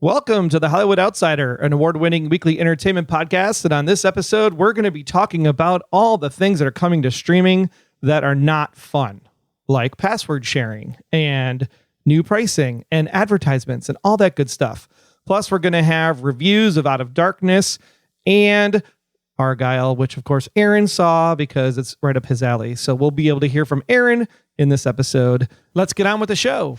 Welcome to the Hollywood Outsider, an award-winning weekly entertainment podcast. And on this episode, we're going to be talking about all the things that are coming to streaming that are not fun, like password sharing and new pricing and advertisements and all that good stuff. Plus, we're going to have reviews of Out of Darkness and Argylle, which of course Aaron saw because it's right up his alley. So we'll be able to hear from Aaron in this episode. Let's get on with the show.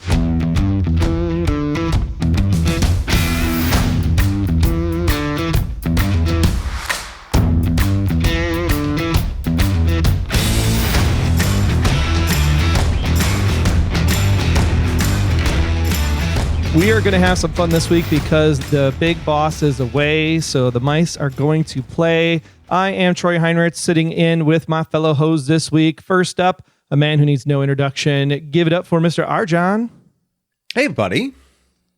We are going to have some fun this week because the big boss is away, so the mice are going to play. I am Troy Heinrich, sitting in with my fellow host this week. First up, a man who needs no introduction. Give it up for Mr. Argylle. Hey, buddy.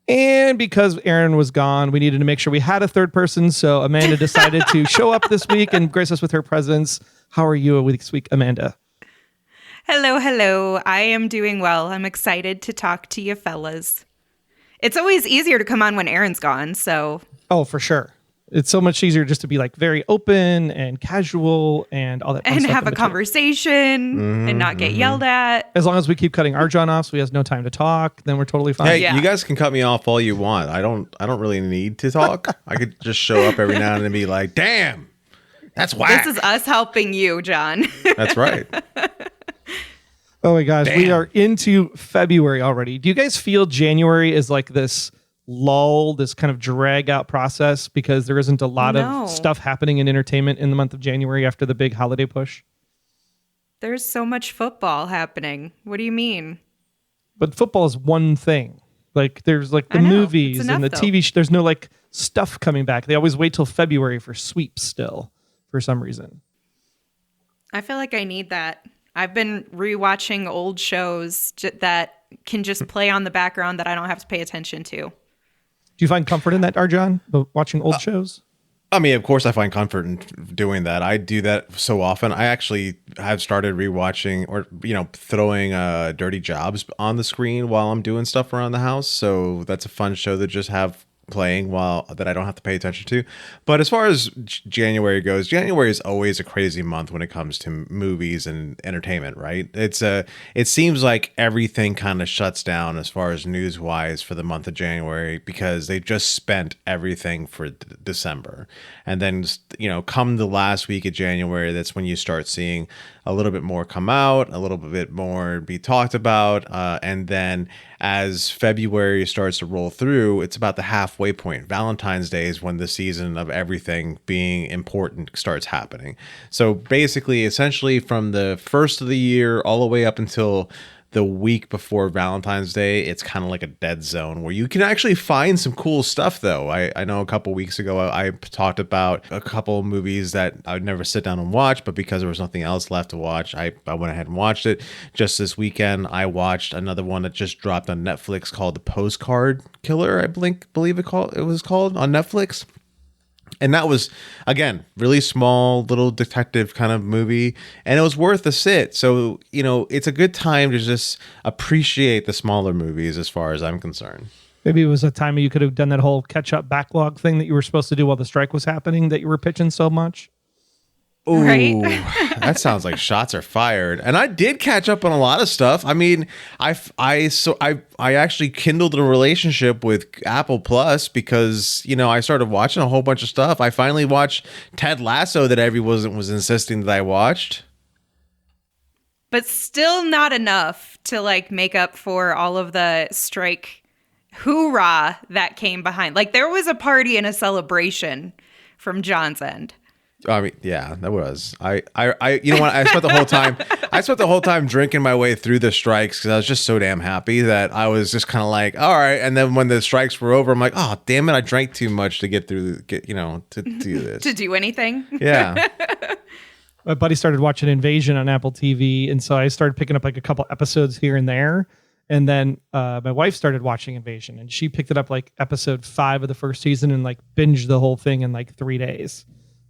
And because Aaron was gone, we needed to make sure we had a third person, so Amanda decided to show up this week and grace us with her presence. How are you this week, Amanda? Hello. I am doing well. I'm excited to talk to you fellas. It's always easier to come on when Aaron's gone, so... Oh, for sure. It's so much easier just to be like very open and casual and all that fun and stuff have a conversation and not get yelled at. As long as we keep cutting Argylle off so he has no time to talk, then we're totally fine. Hey, Yeah. You guys can cut me off all you want. I don't really need to talk. I could just show up every now and then and be like, damn, that's whack. This is us helping you, John. That's right. Oh my gosh, Damn. we are into February already. Do you guys feel January is like this lull, this kind of drag out process because there isn't a lot of stuff happening in entertainment in the month of January after the big holiday push? There's so much football happening. What do you mean? But football is one thing. Like there's like the I know. movies It's and the enough, TV. There's no like stuff coming back. They always wait till February for sweeps still for some reason. I feel like I need that. I've been rewatching old shows that can just play on the background that I don't have to pay attention to. Do you find comfort in that, Argylle, watching old shows? I mean, of course I find comfort in doing that. I do that so often. I actually have started rewatching or, throwing Dirty Jobs on the screen while I'm doing stuff around the house. So that's a fun show to just have playing that I don't have to pay attention to. But as far as January goes, January is always a crazy month when it comes to movies and entertainment, right? It seems like everything kind of shuts down as far as news wise for the month of January because they just spent everything for December. And then, come the last week of January, that's when you start seeing a little bit more come out, a little bit more be talked about. And then as February starts to roll through, it's about the halfway point. Valentine's Day is when the season of everything being important starts happening. So basically, essentially from the first of the year all the way up until the week before Valentine's Day, it's kind of like a dead zone where you can actually find some cool stuff, though. I know a couple weeks ago, I talked about a couple movies that I would never sit down and watch, but because there was nothing else left to watch, I went ahead and watched it. Just this weekend, I watched another one that just dropped on Netflix called The Postcard Killer, I believe it was called on Netflix. And that was, again, really small, little detective kind of movie. And it was worth a sit. So, it's a good time to just appreciate the smaller movies as far as I'm concerned. Maybe it was a time you could have done that whole catch-up backlog thing that you were supposed to do while the strike was happening that you were pitching so much. Ooh, Right? That sounds like shots are fired. And I did catch up on a lot of stuff. I mean, I actually kindled a relationship with Apple Plus because, I started watching a whole bunch of stuff. I finally watched Ted Lasso that everyone was insisting that I watched. But still not enough to make up for all of the strike hoorah that came behind. There was a party and a celebration from John's end. I mean, yeah, that was. I you know what? I spent the whole time drinking my way through the strikes because I was just so damn happy that I was just kind of like, all right. And then when the strikes were over, I'm like, oh, damn it, I drank too much to get through, to do this. To do anything? Yeah. My buddy started watching Invasion on Apple TV, and so I started picking up a couple episodes here and there. And then my wife started watching Invasion, and she picked it up episode 5 of the first season and binged the whole thing in 3 days.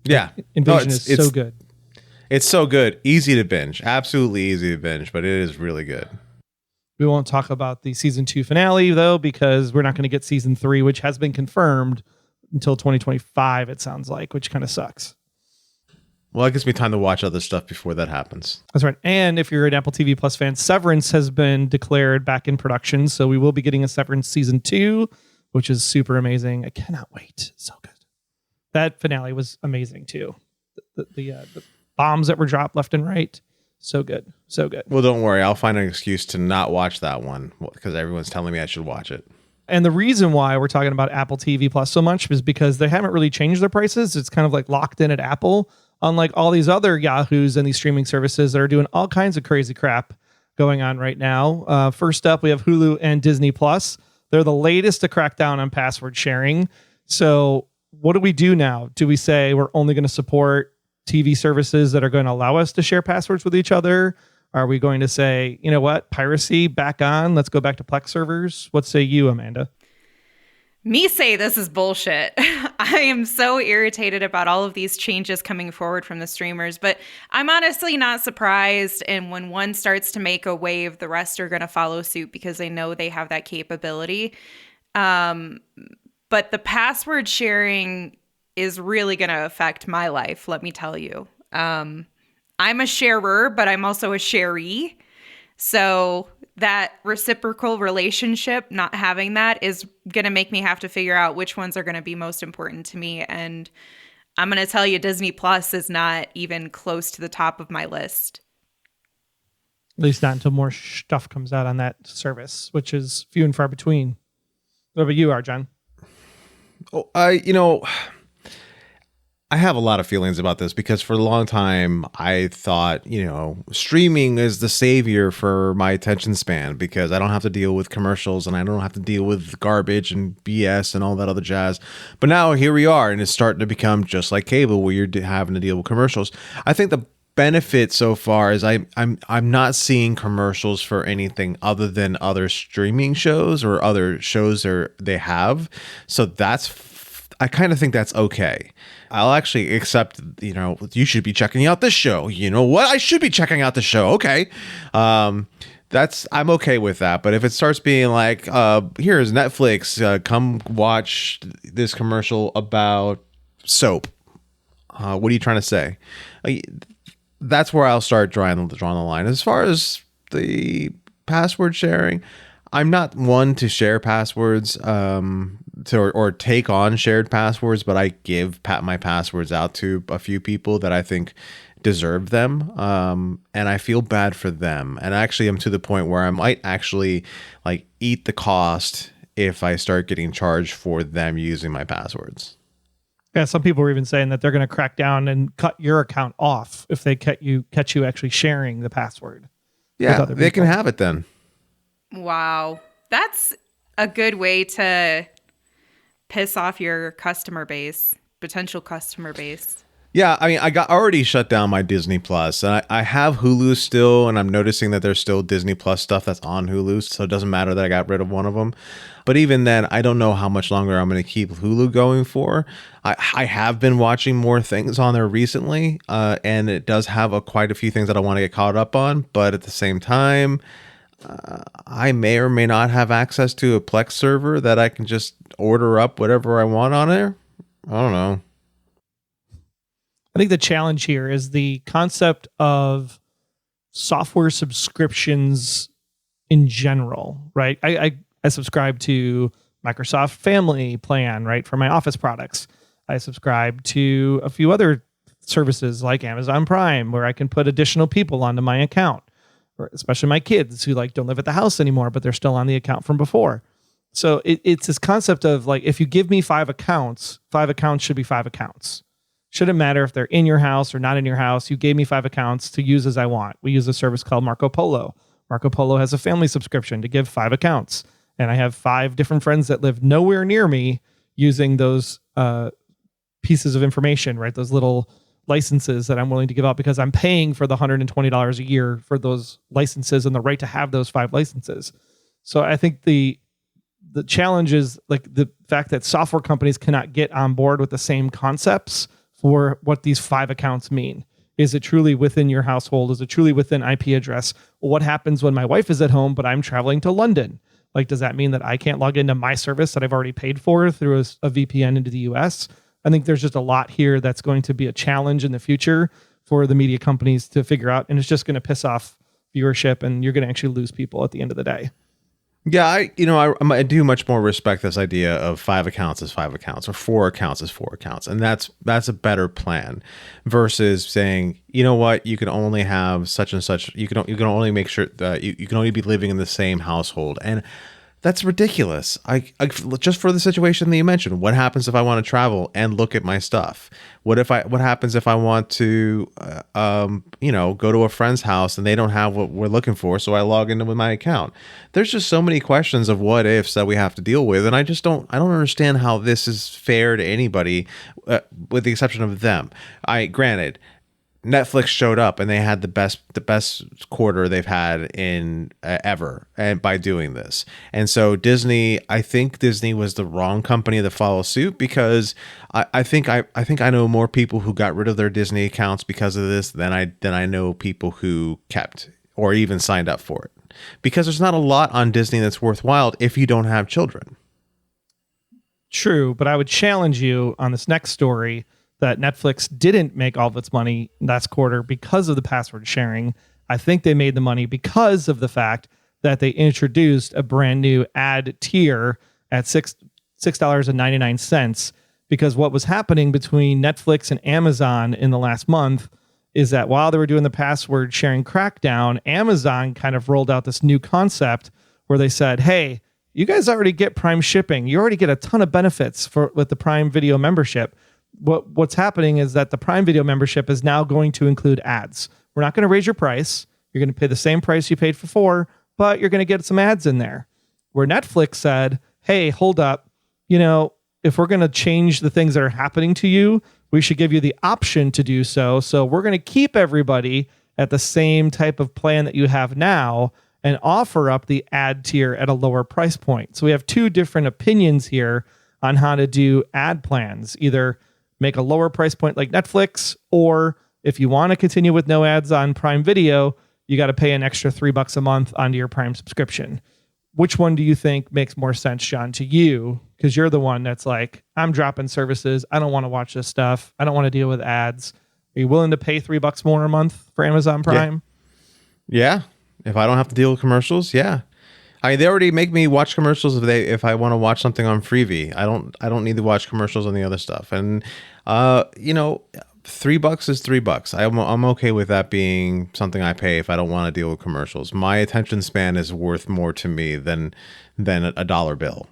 Yeah. Invasion is so good. It's so good. Easy to binge. Absolutely easy to binge, but it is really good. We won't talk about the season 2 finale though, because we're not going to get season 3, which has been confirmed until 2025, it sounds like, which kind of sucks. Well, it gives me time to watch other stuff before that happens. That's right. And if you're an Apple TV Plus fan, Severance has been declared back in production. So we will be getting a Severance season 2, which is super amazing. I cannot wait. So good. That finale was amazing too. The bombs that were dropped left and right. So good. So good. Well, don't worry. I'll find an excuse to not watch that one because everyone's telling me I should watch it. And the reason why we're talking about Apple TV Plus so much is because they haven't really changed their prices. It's kind of like locked in at Apple, unlike all these other Yahoos and these streaming services that are doing all kinds of crazy crap going on right now. First up, we have Hulu and Disney Plus. They're the latest to crack down on password sharing. So what do we do now? Do we say we're only going to support TV services that are going to allow us to share passwords with each other? Are we going to say, you know what, piracy back on? Let's go back to Plex servers. What say you, Amanda? Me say this is bullshit. I am so irritated about all of these changes coming forward from the streamers, but I'm honestly not surprised. And when one starts to make a wave, the rest are going to follow suit because they know they have that capability. But the password sharing is really going to affect my life, let me tell you. I'm a sharer, but I'm also a sharee. So that reciprocal relationship, not having that, is going to make me have to figure out which ones are going to be most important to me. And I'm going to tell you, Disney Plus is not even close to the top of my list. At least not until more stuff comes out on that service, which is few and far between. What about you, Arjan? Oh, I have a lot of feelings about this because for a long time I thought, streaming is the savior for my attention span because I don't have to deal with commercials and I don't have to deal with garbage and BS and all that other jazz. But now here we are, and it's starting to become just like cable where you're having to deal with commercials. I think the benefit so far is I'm not seeing commercials for anything other than other streaming shows or other shows they have. So I kind of think that's okay. I'll actually accept, you should be checking out this show. You know what? I should be checking out the show. Okay. I'm okay with that. But if it starts being like, here's Netflix, come watch this commercial about soap. What are you trying to say? That's where I'll start drawing the line. As far as the password sharing, I'm not one to share passwords or take on shared passwords, but I give my passwords out to a few people that I think deserve them, and I feel bad for them. And actually, I'm to the point where I might actually eat the cost if I start getting charged for them using my passwords. Yeah, some people are even saying that they're going to crack down and cut your account off if they catch you actually sharing the password. Yeah, they can have it then. Wow. That's a good way to piss off your potential customer base. Yeah, I mean, I got already shut down my Disney Plus, and I have Hulu still, and I'm noticing that there's still Disney Plus stuff that's on Hulu, so it doesn't matter that I got rid of one of them. But even then, I don't know how much longer I'm going to keep Hulu going for. I have been watching more things on there recently, and it does have quite a few things that I want to get caught up on, but at the same time, I may or may not have access to a Plex server that I can just order up whatever I want on there. I don't know. I think the challenge here is the concept of software subscriptions in general, right? I subscribe to Microsoft Family Plan, right, for my office products. I subscribe to a few other services like Amazon Prime, where I can put additional people onto my account, or especially my kids who don't live at the house anymore, but they're still on the account from before. So it's this concept of if you give me 5 accounts should be 5 accounts. Shouldn't matter if they're in your house or not in your house. You gave me 5 accounts to use as I want. We use a service called Marco Polo. Marco Polo has a family subscription to give 5 accounts. And I have 5 different friends that live nowhere near me using those pieces of information, right? Those little licenses that I'm willing to give out because I'm paying for the $120 a year for those licenses and the right to have those 5 licenses. So I think the challenge is the fact that software companies cannot get on board with the same concepts for what these 5 accounts mean. Is it truly within your household? Is it truly within IP address? What happens when my wife is at home, but I'm traveling to London? Like, does that mean that I can't log into my service that I've already paid for through a VPN into the US? I think there's just a lot here that's going to be a challenge in the future for the media companies to figure out. And it's just going to piss off viewership, and you're going to actually lose people at the end of the day. Yeah, I do much more respect this idea of 5 accounts is 5 accounts or 4 accounts is 4 accounts, and that's a better plan versus saying, you know what, you can only have such and such. You can only make sure that you can only be living in the same household, and that's ridiculous. I just for the situation that you mentioned. What happens if I want to travel and look at my stuff? What happens if I want to, go to a friend's house and they don't have what we're looking for, so I log into with my account? There's just so many questions of what ifs that we have to deal with, and I don't understand how this is fair to anybody, with the exception of them. Granted, Netflix showed up and they had the best quarter they've had in ever, and by doing this. And so Disney, I think Disney was the wrong company to follow suit, because I think I know more people who got rid of their Disney accounts because of this than I know people who kept or even signed up for it. Because there's not a lot on Disney that's worthwhile if you don't have children. True, but I would challenge you on this next story that Netflix didn't make all of its money last quarter because of the password sharing. I think they made the money because of the fact that they introduced a brand new ad tier at $6.99. Because what was happening between Netflix and Amazon in the last month is that while they were doing the password sharing crackdown, Amazon kind of rolled out this new concept where they said, hey, you guys already get Prime shipping. You already get a ton of benefits with the Prime Video membership. What's happening is that the Prime Video membership is now going to include ads. We're not going to raise your price. You're going to pay the same price you paid for, but you're going to get some ads in there. Where Netflix said, hey, hold up. If we're going to change the things that are happening to you, we should give you the option to do so. So we're going to keep everybody at the same type of plan that you have now and offer up the ad tier at a lower price point. So we have 2 different opinions here on how to do ad plans. Either make a lower price point like Netflix, or if you want to continue with no ads on Prime Video, you got to pay an extra $3 a month onto your Prime subscription. Which one do you think makes more sense, John, to you? Because you're the one that's like, I'm dropping services. I don't want to watch this stuff. I don't want to deal with ads. Are you willing to pay $3 more a month for Amazon Prime? Yeah. If I don't have to deal with commercials, yeah. They already make me watch commercials if I want to watch something on Freevee. I don't need to watch commercials on the other stuff. And $3 is $3. I'm okay with that being something I pay if I don't want to deal with commercials. My attention span is worth more to me than a dollar bill.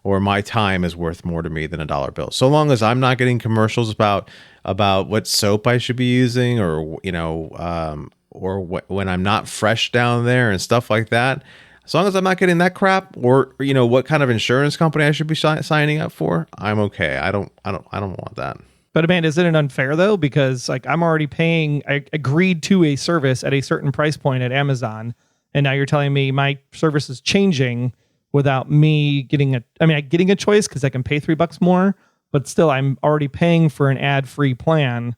Or my time is worth more to me than a dollar bill. So long as I'm not getting commercials about what soap I should be using, or when I'm not fresh down there and stuff like that. As long as I'm not getting that crap, or what kind of insurance company I should be signing up for, I'm okay. I don't want that. But Amanda, isn't it unfair though? Because I'm already paying. I agreed to a service at a certain price point at Amazon, and now you're telling me my service is changing without me getting getting a choice because I can pay $3 more, but still I'm already paying for an ad-free plan.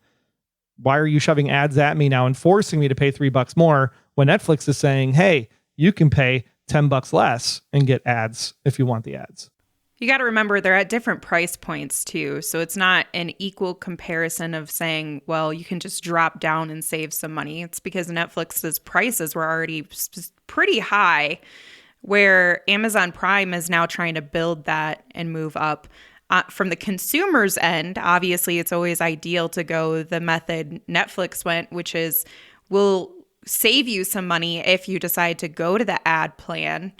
Why are you shoving ads at me now and forcing me to pay $3 more when Netflix is saying, hey, you can pay $10 less and get ads if you want the ads? You got to remember they're at different price points too. So it's not an equal comparison of saying, well, you can just drop down and save some money. It's because Netflix's prices were already pretty high, where Amazon Prime is now trying to build that and move up. From the consumer's end, obviously, it's always ideal to go the method Netflix went, which is we'll save you some money if you decide to go to the ad plan.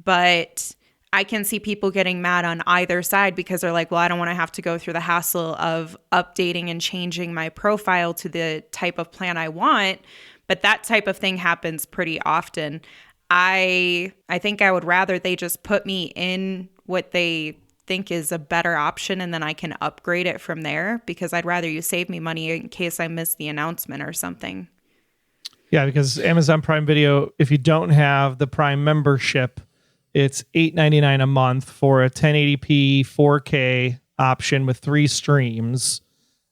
But I can see people getting mad on either side because they're like, well, I don't want to have to go through the hassle of updating and changing my profile to the type of plan I want. But that type of thing happens pretty often. I think I would rather they just put me in what they think is a better option, and then I can upgrade it from there, because I'd rather you save me money in case I miss the announcement or something. Yeah, because Amazon Prime Video, if you don't have the Prime membership, it's $8.99 a month for a 1080p 4K option with 3 streams.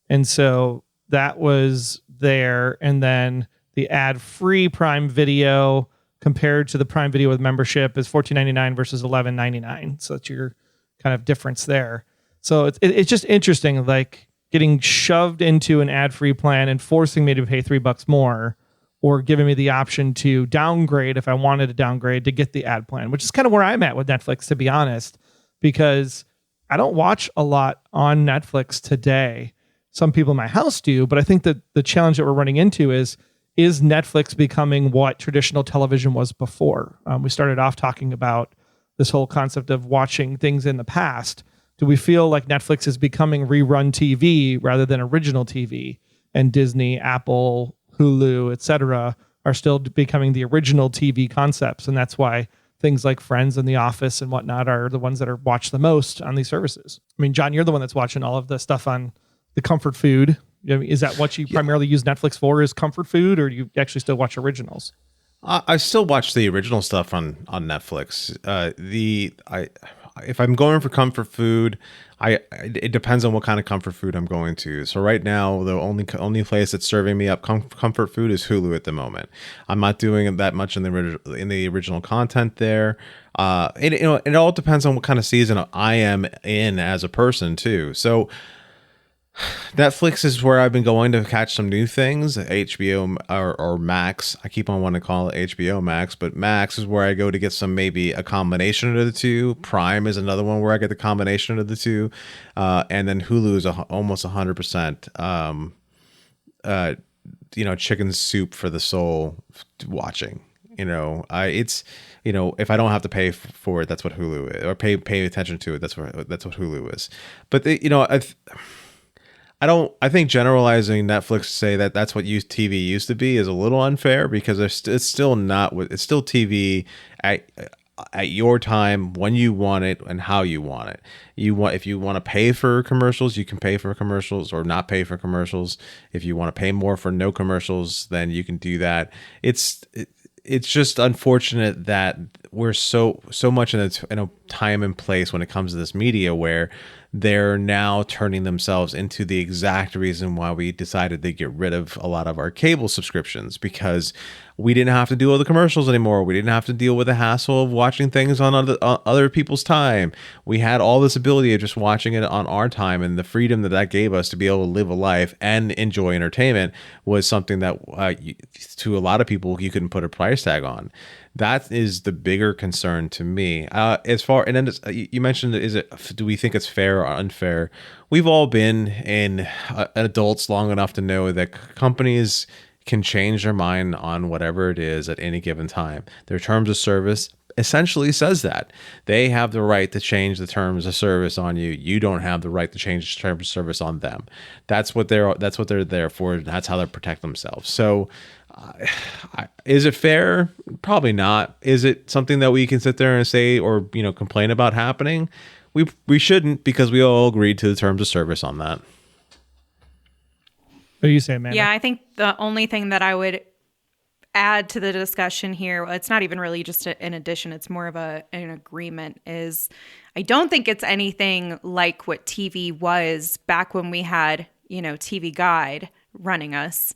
And so that was there, and then the ad-free Prime Video compared to the Prime Video with membership is $14.99 versus $11.99. So that's your kind of difference there. So it's just interesting, like getting shoved into an ad-free plan and forcing me to pay $3 more, or giving me the option to downgrade if I wanted to downgrade to get the ad plan, which is kind of where I'm at with Netflix, to be honest, because I don't watch a lot on Netflix today. Some people in my house do, but I think that the challenge that we're running into is Netflix becoming what traditional television was before? We started off talking about this whole concept of watching things in the past. Do we feel like Netflix is becoming rerun TV rather than original TV? And Disney, Apple, Hulu, etc., are still becoming the original TV concepts, and that's why things like Friends and The Office and whatnot are the ones that are watched the most on these services. I mean, John, you're the one that's watching all of the stuff on the comfort food. I mean, is that what you primarily use Netflix for, is comfort food, or do you actually still watch originals? I still watch the original stuff on Netflix. If I'm going for comfort food, it depends on what kind of comfort food I'm going to. So right now, the only place that's serving me up comfort food is Hulu at the moment. I'm not doing that much in the original content there. It all depends on what kind of season I am in as a person too. So Netflix is where I've been going to catch some new things. HBO or Max. I keep on wanting to call it HBO Max, but Max is where I go to get maybe a combination of the two. Prime is another one where I get the combination of the two. And then Hulu is almost 100%, chicken soup for the soul watching. If I don't have to pay for it, that's what Hulu is, or pay attention to it. That's what Hulu is. But I think generalizing Netflix to say that that's what TV used to be is a little unfair, because it's still not. It's still TV at your time, when you want it and how you want it. If you want to pay for commercials, you can pay for commercials or not pay for commercials. If you want to pay more for no commercials, then you can do that. It's just unfortunate that we're so much in a time and place when it comes to this media where they're now turning themselves into the exact reason why we decided to get rid of a lot of our cable subscriptions, because we didn't have to deal with the commercials anymore. We didn't have to deal with the hassle of watching things on other people's time. We had all this ability of just watching it on our time, and the freedom that gave us to be able to live a life and enjoy entertainment was something that to a lot of people you couldn't put a price tag on. That is the bigger concern to me. And then you mentioned, do we think it's fair or unfair? We've all been in adults long enough to know that companies can change their mind on whatever it is at any given time. Their terms of service essentially says that they have the right to change the terms of service on you. You don't have the right to change the terms of service on them. That's what they're there for. That's how they protect themselves. So is it fair? Probably not. Is it something that we can sit there and say or complain about happening? We shouldn't, because we all agreed to the terms of service on that. What are you saying, man? Yeah, I think the only thing that I would add to the discussion here, it's not even really just an addition, it's more of an agreement, is I don't think it's anything like what TV was back when we had, TV Guide running us.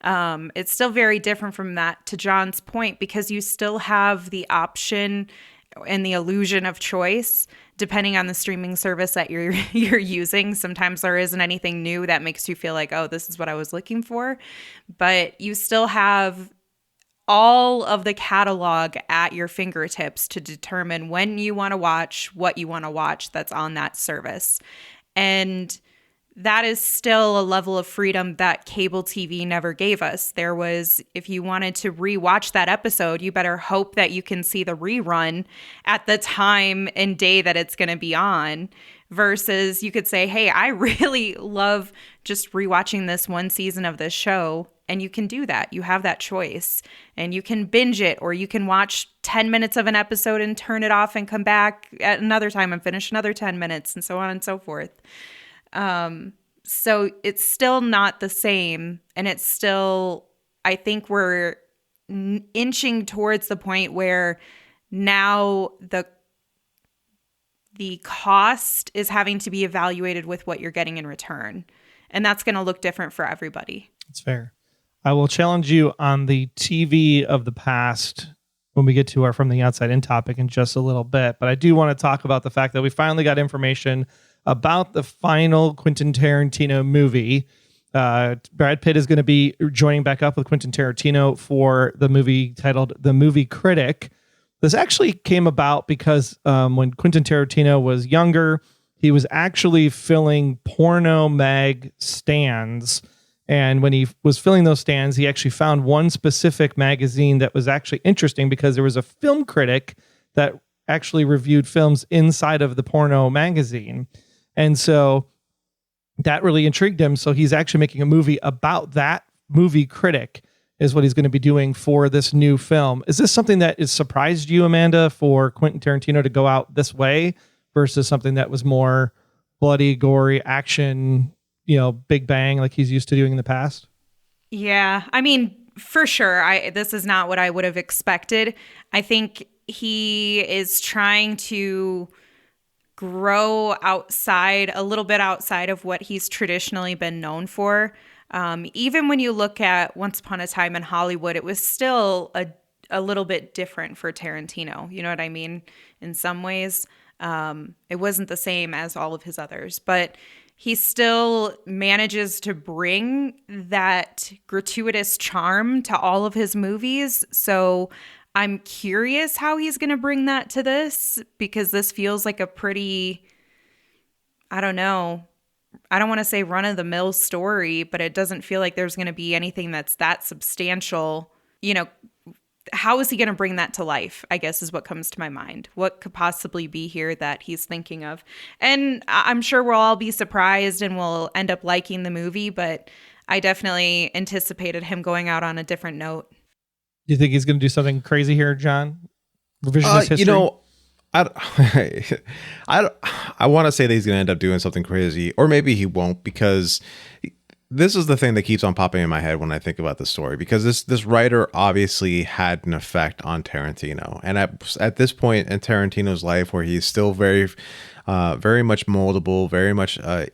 It's still very different from that, to John's point, because you still have the option and the illusion of choice depending on the streaming service that you're using. Sometimes there isn't anything new that makes you feel like, oh, this is what I was looking for. But you still have all of the catalog at your fingertips to determine when you want to watch, what you want to watch that's on that service. And that is still a level of freedom that cable TV never gave us. There was, if you wanted to rewatch that episode, you better hope that you can see the rerun at the time and day that it's going to be on, versus you could say, hey, I really love just rewatching this one season of this show. And you can do that. You have that choice, and you can binge it, or you can watch 10 minutes of an episode and turn it off and come back at another time and finish another 10 minutes, and so on and so forth. So it's still not the same. And it's still, I think we're inching towards the point where now the cost is having to be evaluated with what you're getting in return. And that's going to look different for everybody. That's fair. I will challenge you on the TV of the past when we get to our From the Outside In topic in just a little bit. But I do want to talk about the fact that we finally got information about the final Quentin Tarantino movie. Brad Pitt is going to be joining back up with Quentin Tarantino for the movie titled The Movie Critic. This actually came about because when Quentin Tarantino was younger, he was actually filling porno mag stands. And when he was filling those stands, he actually found one specific magazine that was actually interesting because there was a film critic that actually reviewed films inside of the porno magazine. And so that really intrigued him. So he's actually making a movie about that movie critic is what he's going to be doing for this new film. Is this something that has surprised you, Amanda, for Quentin Tarantino to go out this way versus something that was more bloody, gory action, big bang like he's used to doing in the past? Yeah, I mean, for sure. This is not what I would have expected. I think he is trying to grow a little bit outside of what he's traditionally been known for. Even when you look at Once Upon a Time in Hollywood, it was still a little bit different for Tarantino. You know what I mean? In some ways, it wasn't the same as all of his others, but he still manages to bring that gratuitous charm to all of his movies. So I'm curious how he's going to bring that to this, because this feels like a pretty, I don't know, I don't want to say run-of-the-mill story, but it doesn't feel like there's going to be anything that's that substantial. How is he going to bring that to life, I guess, is what comes to my mind. What could possibly be here that he's thinking of? And I'm sure we'll all be surprised and we'll end up liking the movie, but I definitely anticipated him going out on a different note. Do you think he's going to do something crazy here, John? Revisionist history? I want to say that he's going to end up doing something crazy, or maybe he won't, because this is the thing that keeps on popping in my head when I think about the story, because this writer obviously had an effect on Tarantino. And at this point in Tarantino's life, where he's still very much moldable, very much a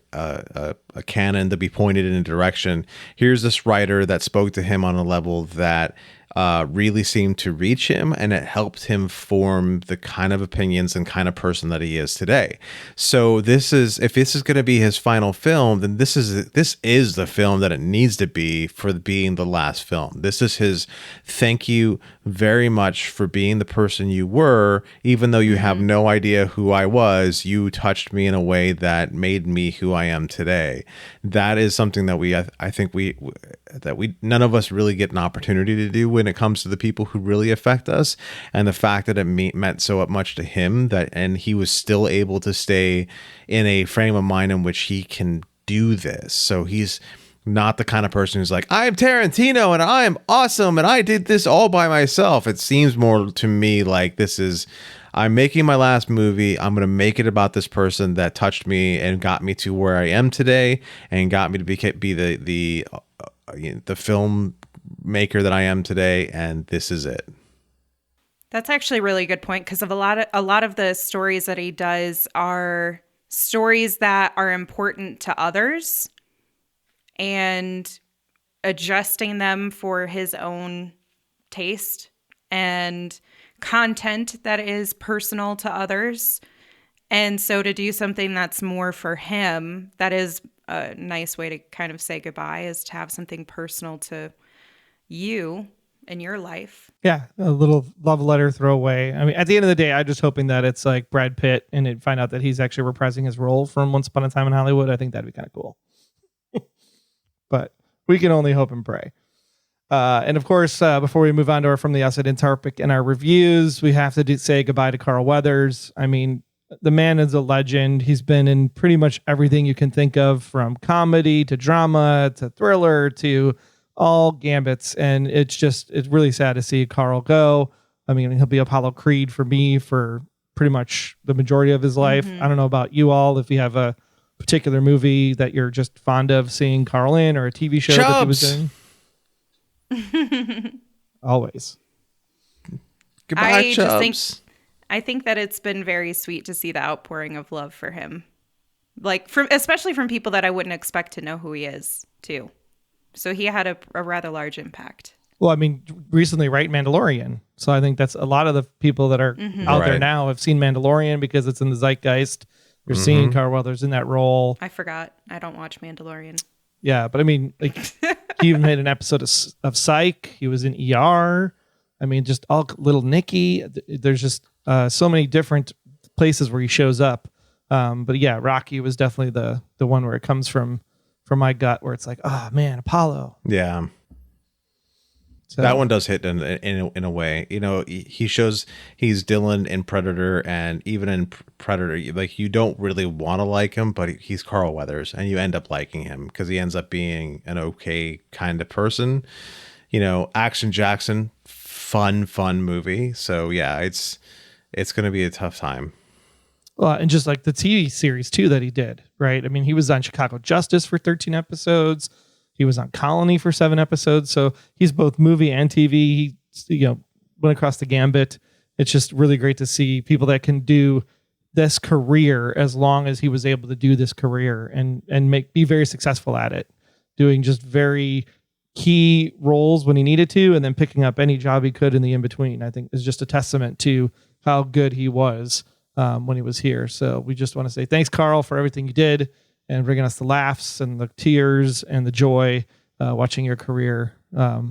cannon to be pointed in a direction, here's this writer that spoke to him on a level that really seemed to reach him, and it helped him form the kind of opinions and kind of person that he is today. So if this is going to be his final film, then this is the film that it needs to be for being the last film. This is his thank you very much for being the person you were, even though you have no idea who I was. You touched me in a way that made me who I am today. That is something that I think none of us really get an opportunity to do when it comes to the people who really affect us. And the fact that it meant so much to him, and he was still able to stay in a frame of mind in which he can do this. So he's not the kind of person who's like, I'm Tarantino and I'm awesome and I did this all by myself. It seems more to me like I'm making my last movie. I'm going to make it about this person that touched me and got me to where I am today and got me to be the filmmaker that I am today. And this is it. That's actually a really good point, because of a lot of the stories that he does are stories that are important to others, and adjusting them for his own taste and content that is personal to others. And so to do something that's more for him, that is a nice way to kind of say goodbye, is to have something personal to you in your life. Yeah, a little love letter throwaway. I mean, at the end of the day, I'm just hoping that it's like Brad Pitt and find out that he's actually reprising his role from Once Upon a Time in Hollywood. I think that'd be kind of cool. But we can only hope and pray. And of course, before we move on to our From the Outside In topic and our reviews, we have to say goodbye to Carl Weathers. I mean, the man is a legend. He's been in pretty much everything you can think of, from comedy to drama to thriller to all gambits. And it's really sad to see Carl go. I mean, he'll be Apollo Creed for me for pretty much the majority of his life. I don't know about you all, if you have a particular movie that you're just fond of seeing Carl in, or a TV show that he was in. Always. Goodbye, Chubbs. I think that it's been very sweet to see the outpouring of love for him. Like especially from people that I wouldn't expect to know who he is too. So he had a rather large impact. Well, I mean, recently, right? Mandalorian. So I think that's a lot of the people that are out there Right. now have seen Mandalorian because it's in the zeitgeist. You're seeing Carl Weathers in that role. I forgot. I don't watch Mandalorian. Yeah, but I mean, like, he even made an episode of Psych. He was in ER. I mean, just all Little Nicky. There's just so many different places where he shows up. But yeah, Rocky was definitely the one where it comes from my gut, where it's like, oh man, Apollo. Yeah. So, That one does hit in a way. You know, he shows he's Dylan in Predator, and even in Predator, like, you don't really want to like him, but he's Carl Weathers, and you end up liking him because he ends up being an okay kind of person. You know, Action Jackson, fun movie. So yeah, it's going to be a tough time. Well, and just like the TV series too that he did, right? I mean, he was on Chicago Justice for 13 episodes. He was on Colony for 7 episodes. So he's both movie and TV. He, went across the gambit. It's just really great to see people that can do this career as long as he was able to do this career and be very successful at it, doing just very key roles when he needed to, and then picking up any job he could in the in-between. I think is just a testament to how good he was when he was here. So we just want to say thanks, Carl, for everything you did and bringing us the laughs and the tears and the joy watching your career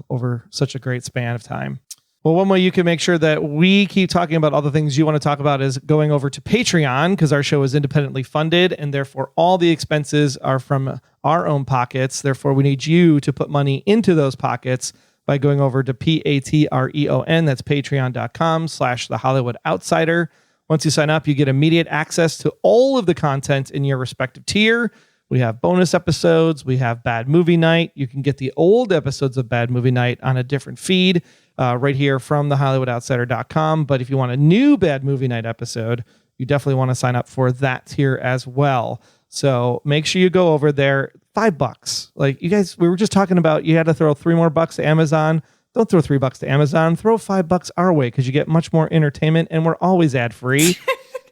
over such a great span of time. Well, one way you can make sure that we keep talking about all the things you want to talk about is going over to Patreon, because our show is independently funded and therefore all the expenses are from our own pockets. Therefore, we need you to put money into those pockets by going over to Patreon. That's patreon.com/The Hollywood Outsider. Once you sign up, you get immediate access to all of the content in your respective tier. We have bonus episodes. We have Bad Movie Night. You can get the old episodes of Bad Movie Night on a different feed right here from thehollywoodoutsider.com. But if you want a new Bad Movie Night episode, you definitely want to sign up for that tier as well. So make sure you go over there. $5. Like, you guys, we were just talking about you had to throw $3 more to Amazon. Don't throw $3 to Amazon. Throw $5 our way because you get much more entertainment, and we're always ad free.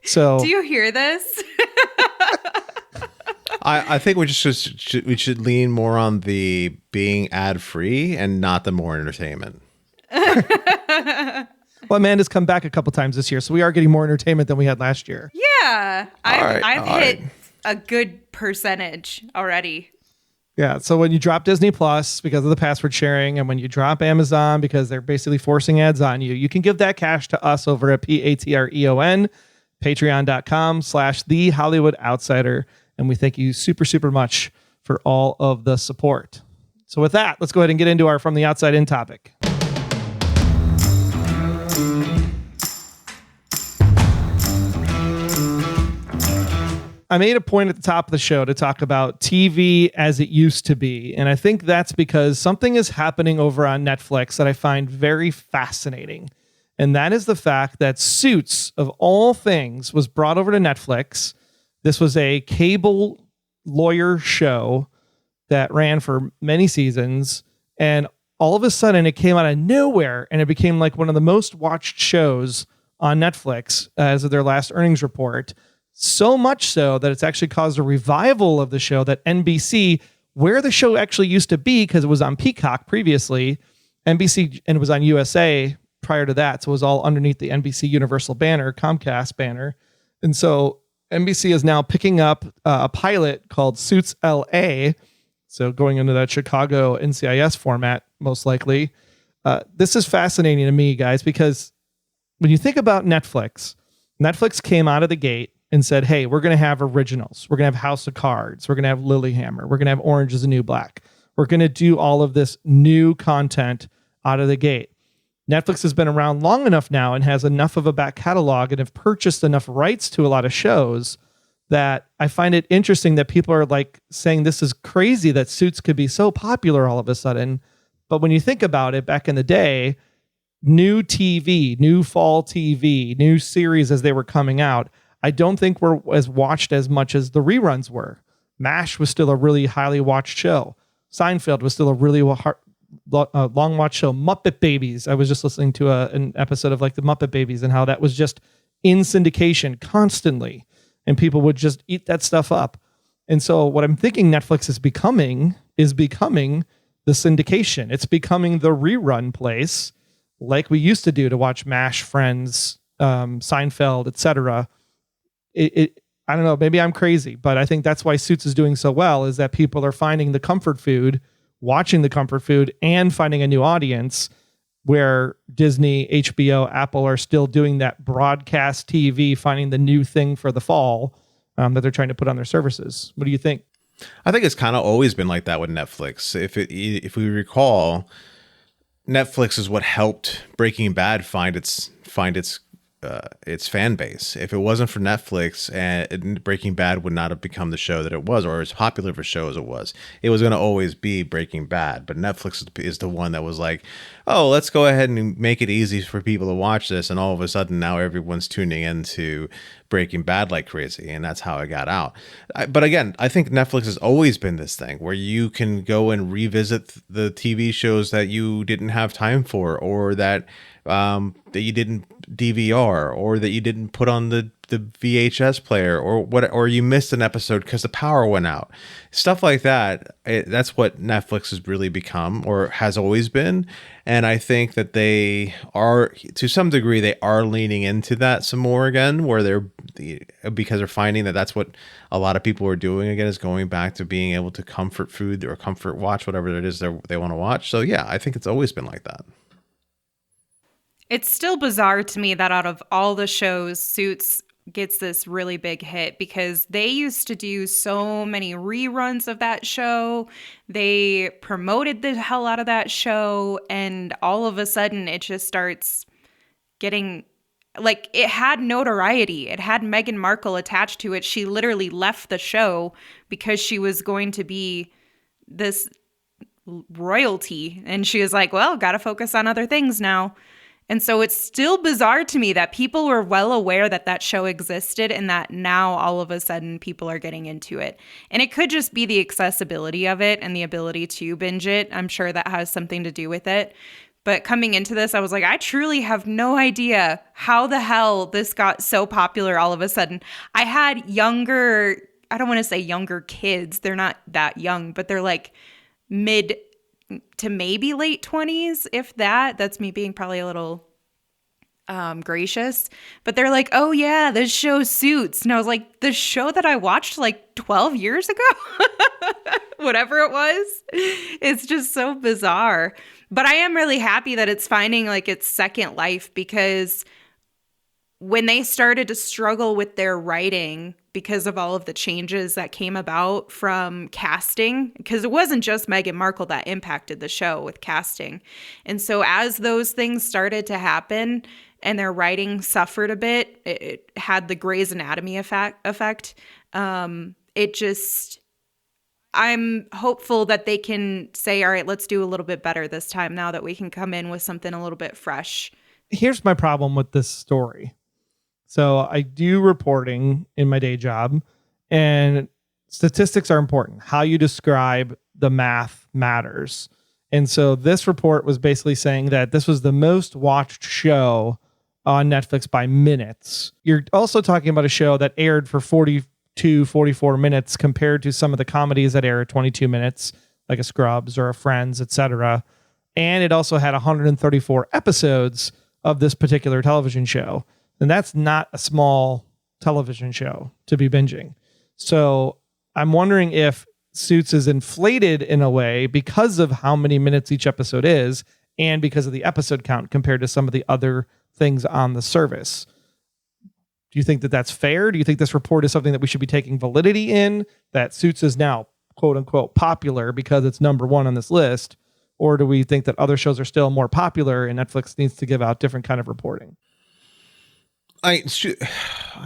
So do you hear this? I think we should lean more on the being ad free and not the more entertainment. Well, Amanda's come back a couple times this year, so we are getting more entertainment than we had last year. Yeah, I've all hit right. a good percentage already. Yeah, so when you drop Disney Plus because of the password sharing, and when you drop Amazon because they're basically forcing ads on you, you can give that cash to us over at Patreon, patreon.com/The Hollywood Outsider. And we thank you super, super much for all of the support. So with that, let's go ahead and get into our From the Outside In topic. I made a point at the top of the show to talk about TV as it used to be. And I think that's because something is happening over on Netflix that I find very fascinating. And that is the fact that Suits, of all things, was brought over to Netflix. This was a cable lawyer show that ran for many seasons. And all of a sudden it came out of nowhere and it became like one of the most watched shows on Netflix as of their last earnings report. So much so that it's actually caused a revival of the show that NBC, where the show actually used to be, because it was on Peacock previously, NBC, and it was on USA prior to that. So it was all underneath the NBC Universal banner, Comcast banner. And so NBC is now picking up a pilot called Suits LA. So going into that Chicago NCIS format, most likely. This is fascinating to me, guys, because when you think about Netflix came out of the gate and said, hey, we're going to have originals. We're going to have House of Cards. We're going to have Lilyhammer. We're going to have Orange is the New Black. We're going to do all of this new content out of the gate. Netflix has been around long enough now and has enough of a back catalog and have purchased enough rights to a lot of shows that I find it interesting that people are like saying this is crazy that Suits could be so popular all of a sudden. But when you think about it, back in the day, new TV, new fall TV, new series as they were coming out, I don't think were as watched as much as the reruns were. MASH was still a really highly watched show. Seinfeld was still a really long watched show. Muppet Babies. I was just listening to an episode of like the Muppet Babies and how that was just in syndication constantly. and people would just eat that stuff up. And so what I'm thinking Netflix is becoming the syndication. It's becoming the rerun place like we used to do to watch MASH, Friends, Seinfeld, etc. I don't know, maybe I'm crazy, but I think that's why Suits is doing so well, is that people are finding the comfort food, watching the comfort food, and finding a new audience, where Disney, HBO, Apple are still doing that broadcast TV, finding the new thing for the fall that they're trying to put on their services. What do you think? I think it's kind of always been like that with Netflix. If we recall, Netflix is what helped Breaking Bad find its fan base. If it wasn't for Netflix, and Breaking Bad would not have become the show that it was, or as popular of a show as it was. It was going to always be Breaking Bad. But Netflix is the one that was like, oh, let's go ahead and make it easy for people to watch this. And all of a sudden now everyone's tuning into Breaking Bad like crazy. And that's how it got out. But again, I think Netflix has always been this thing where you can go and revisit the TV shows that you didn't have time for, or that you didn't DVR, or that you didn't put on the VHS player, or you missed an episode because the power went out. Stuff like that. That's what Netflix has really become, or has always been. And I think that they are, to some degree, they are leaning into that some more again, where because they're finding that that's what a lot of people are doing again, is going back to being able to comfort food or comfort watch whatever it is they want to watch. So yeah, I think it's always been like that. It's still bizarre to me that out of all the shows, Suits gets this really big hit, because they used to do so many reruns of that show. They promoted the hell out of that show, and all of a sudden it just starts getting, like, it had notoriety. It had Meghan Markle attached to it. She literally left the show because she was going to be this royalty, and she was like, well, gotta focus on other things now. And so it's still bizarre to me that people were well aware that that show existed, and that now all of a sudden people are getting into it. And it could just be the accessibility of it and the ability to binge it. I'm sure that has something to do with it. But coming into this, I was like, I truly have no idea how the hell this got so popular all of a sudden. I had younger, I don't want to say younger kids. They're not that young, but they're like mid to maybe late 20s, if that. That's me being probably a little gracious. But they're like, oh yeah, this show Suits. And I was like, the show that I watched like 12 years ago? Whatever it was. It's just so bizarre. But I am really happy that it's finding like its second life, because when they started to struggle with their writing because of all of the changes that came about from casting, because it wasn't just Meghan Markle that impacted the show with casting. And so as those things started to happen and their writing suffered a bit, it had the Grey's Anatomy effect. I'm hopeful that they can say, all right, let's do a little bit better this time, now that we can come in with something a little bit fresh. Here's my problem with this story. So I do reporting in my day job, and statistics are important. How you describe the math matters. And so this report was basically saying that this was the most watched show on Netflix by minutes. You're also talking about a show that aired for 42, 44 minutes compared to some of the comedies that air 22 minutes, like a Scrubs or a Friends, etc. And it also had 134 episodes of this particular television show. And that's not a small television show to be binging. So I'm wondering if Suits is inflated in a way because of how many minutes each episode is, and because of the episode count compared to some of the other things on the service. Do you think that that's fair? Do you think this report is something that we should be taking validity in, that Suits is now quote unquote popular because it's number one on this list? Or do we think that other shows are still more popular and Netflix needs to give out different kind of reporting? I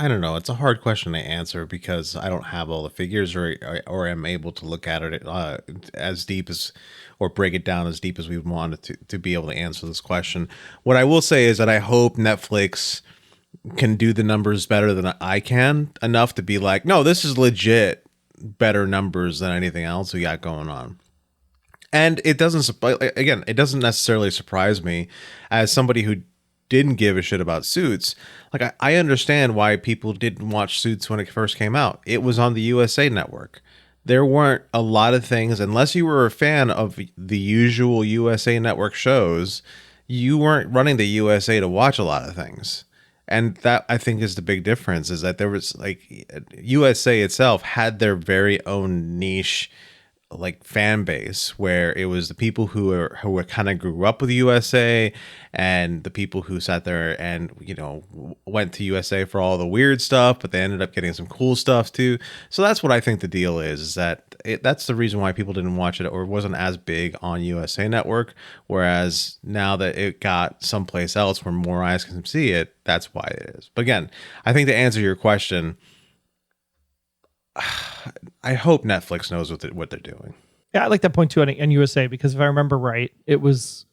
don't know. It's a hard question to answer because I don't have all the figures or am able to look at it as deep as, or break it down as deep as we wanted to be able to answer this question. What I will say is that I hope Netflix can do the numbers better than I can, enough to be like, no, this is legit better numbers than anything else we got going on. And it doesn't necessarily surprise me as somebody who didn't give a shit about Suits, like I understand why people didn't watch Suits when it first came out. It was on the USA Network. There weren't a lot of things, unless you were a fan of the usual USA Network shows, you weren't running the USA to watch a lot of things. And that, I think, is the big difference, is that there was like USA itself had their very own niche like fan base, where it was the people who were kind of grew up with USA, and the people who sat there and, you know, went to USA for all the weird stuff, but they ended up getting some cool stuff too. So that's what I think the deal is that that's the reason why people didn't watch it, or wasn't as big on USA Network. Whereas now that it got someplace else where more eyes can see it, that's why it is. But again, I think to answer your question, I hope Netflix knows what they're doing. Yeah, I like that point too on USA, because if I remember right, it was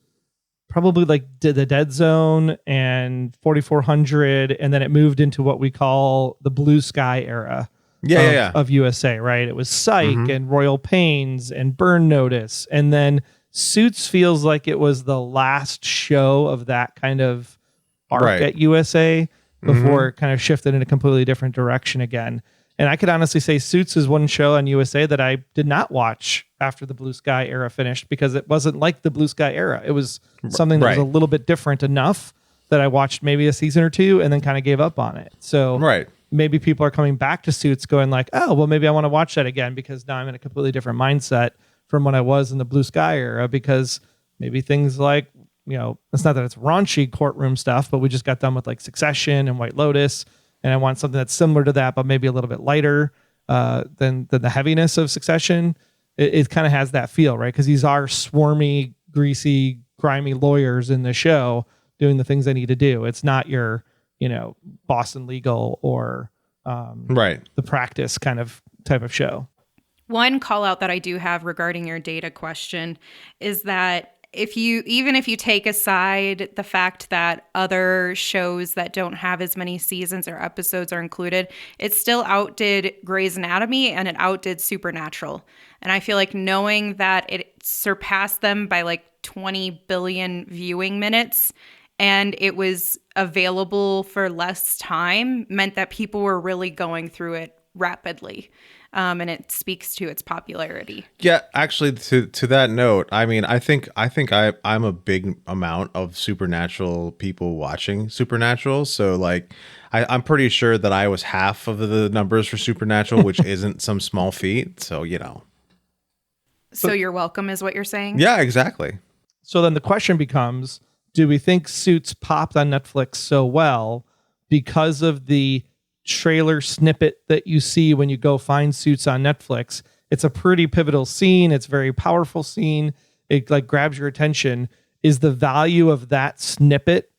probably like the Dead Zone and 4400, and then it moved into what we call the Blue Sky era of USA, right? It was Psych and Royal Pains and Burn Notice, and then Suits feels like it was the last show of that kind of arc at USA before it kind of shifted in a completely different direction again. And I could honestly say Suits is one show on USA that I did not watch after the Blue Sky era finished, because it wasn't like the Blue Sky era. It was something that was a little bit different enough that I watched maybe a season or two and then kind of gave up on it. So maybe people are coming back to Suits going like, oh, well, maybe I want to watch that again, because now I'm in a completely different mindset from when I was in the Blue Sky era, because maybe things like, you know, it's not that it's raunchy courtroom stuff, but we just got done with like Succession and White Lotus. And I want something that's similar to that, but maybe a little bit lighter than the heaviness of Succession. It kind of has that feel, right? Because these are swarmy, greasy, grimy lawyers in the show doing the things they need to do. It's not your, you know, Boston Legal or The Practice kind of type of show. One call out that I do have regarding your data question is that if you take aside the fact that other shows that don't have as many seasons or episodes are included, it still outdid Grey's Anatomy and it outdid Supernatural. And I feel like knowing that it surpassed them by like 20 billion viewing minutes and it was available for less time meant that people were really going through it rapidly. And it speaks to its popularity. Yeah, actually, to that note, I mean, I think I'm a big amount of Supernatural people watching Supernatural. So like, I'm pretty sure that I was half of the numbers for Supernatural, which isn't some small feat. So, you know. So you're welcome is what you're saying? Yeah, exactly. So then the question becomes, do we think Suits popped on Netflix so well because of the trailer snippet that you see when you go find Suits on Netflix? It's a pretty pivotal scene. It's a very powerful scene. It like grabs your attention. Is the value of that snippet,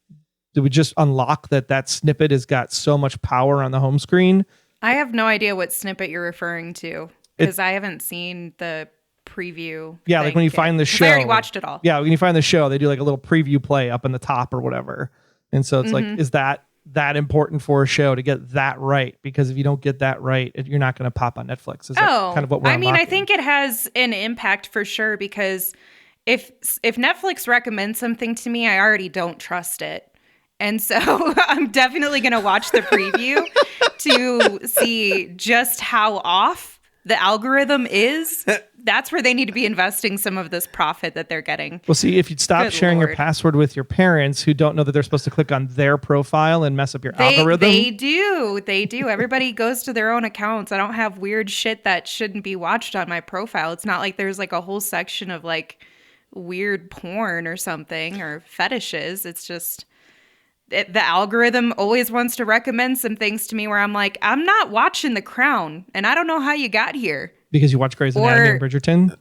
do we just unlock that snippet has got so much power on the home screen? I have no idea what snippet you're referring to, because I haven't seen the preview. Yeah, like when you find the show. I already watched it all. Yeah, when you find the show, they do like a little preview play up in the top or whatever. And so it's like, is that important for a show to get that right? Because if you don't get that right, you're not going to pop on Netflix. Is that kind of what we're unlocking? I think it has an impact for sure, because if Netflix recommends something to me, I already don't trust it. And so I'm definitely going to watch the preview to see just how off the algorithm is. That's where they need to be investing some of this profit that they're getting. Well, see, if you'd stop sharing your password with your parents who don't know that they're supposed to click on their profile and mess up your algorithm. They do. Everybody goes to their own accounts. I don't have weird shit that shouldn't be watched on my profile. It's not like there's like a whole section of like weird porn or something or fetishes. It's just the algorithm always wants to recommend some things to me where I'm like, I'm not watching The Crown, and I don't know how you got here. Because you watch Grey's Anatomy and Bridgerton?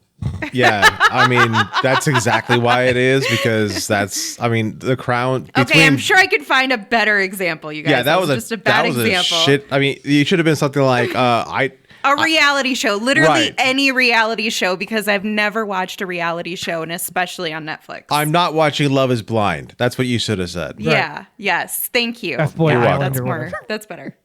Yeah, I mean, that's exactly why it is, because The Crown. Okay, I'm sure I could find a better example, you guys. Yeah, that was just a bad example. I mean, you should have been something like, a reality show, literally any reality show, because I've never watched a reality show, and especially on Netflix. I'm not watching Love is Blind. That's what you should have said. Yeah. Right. Yes. Thank you. That's better.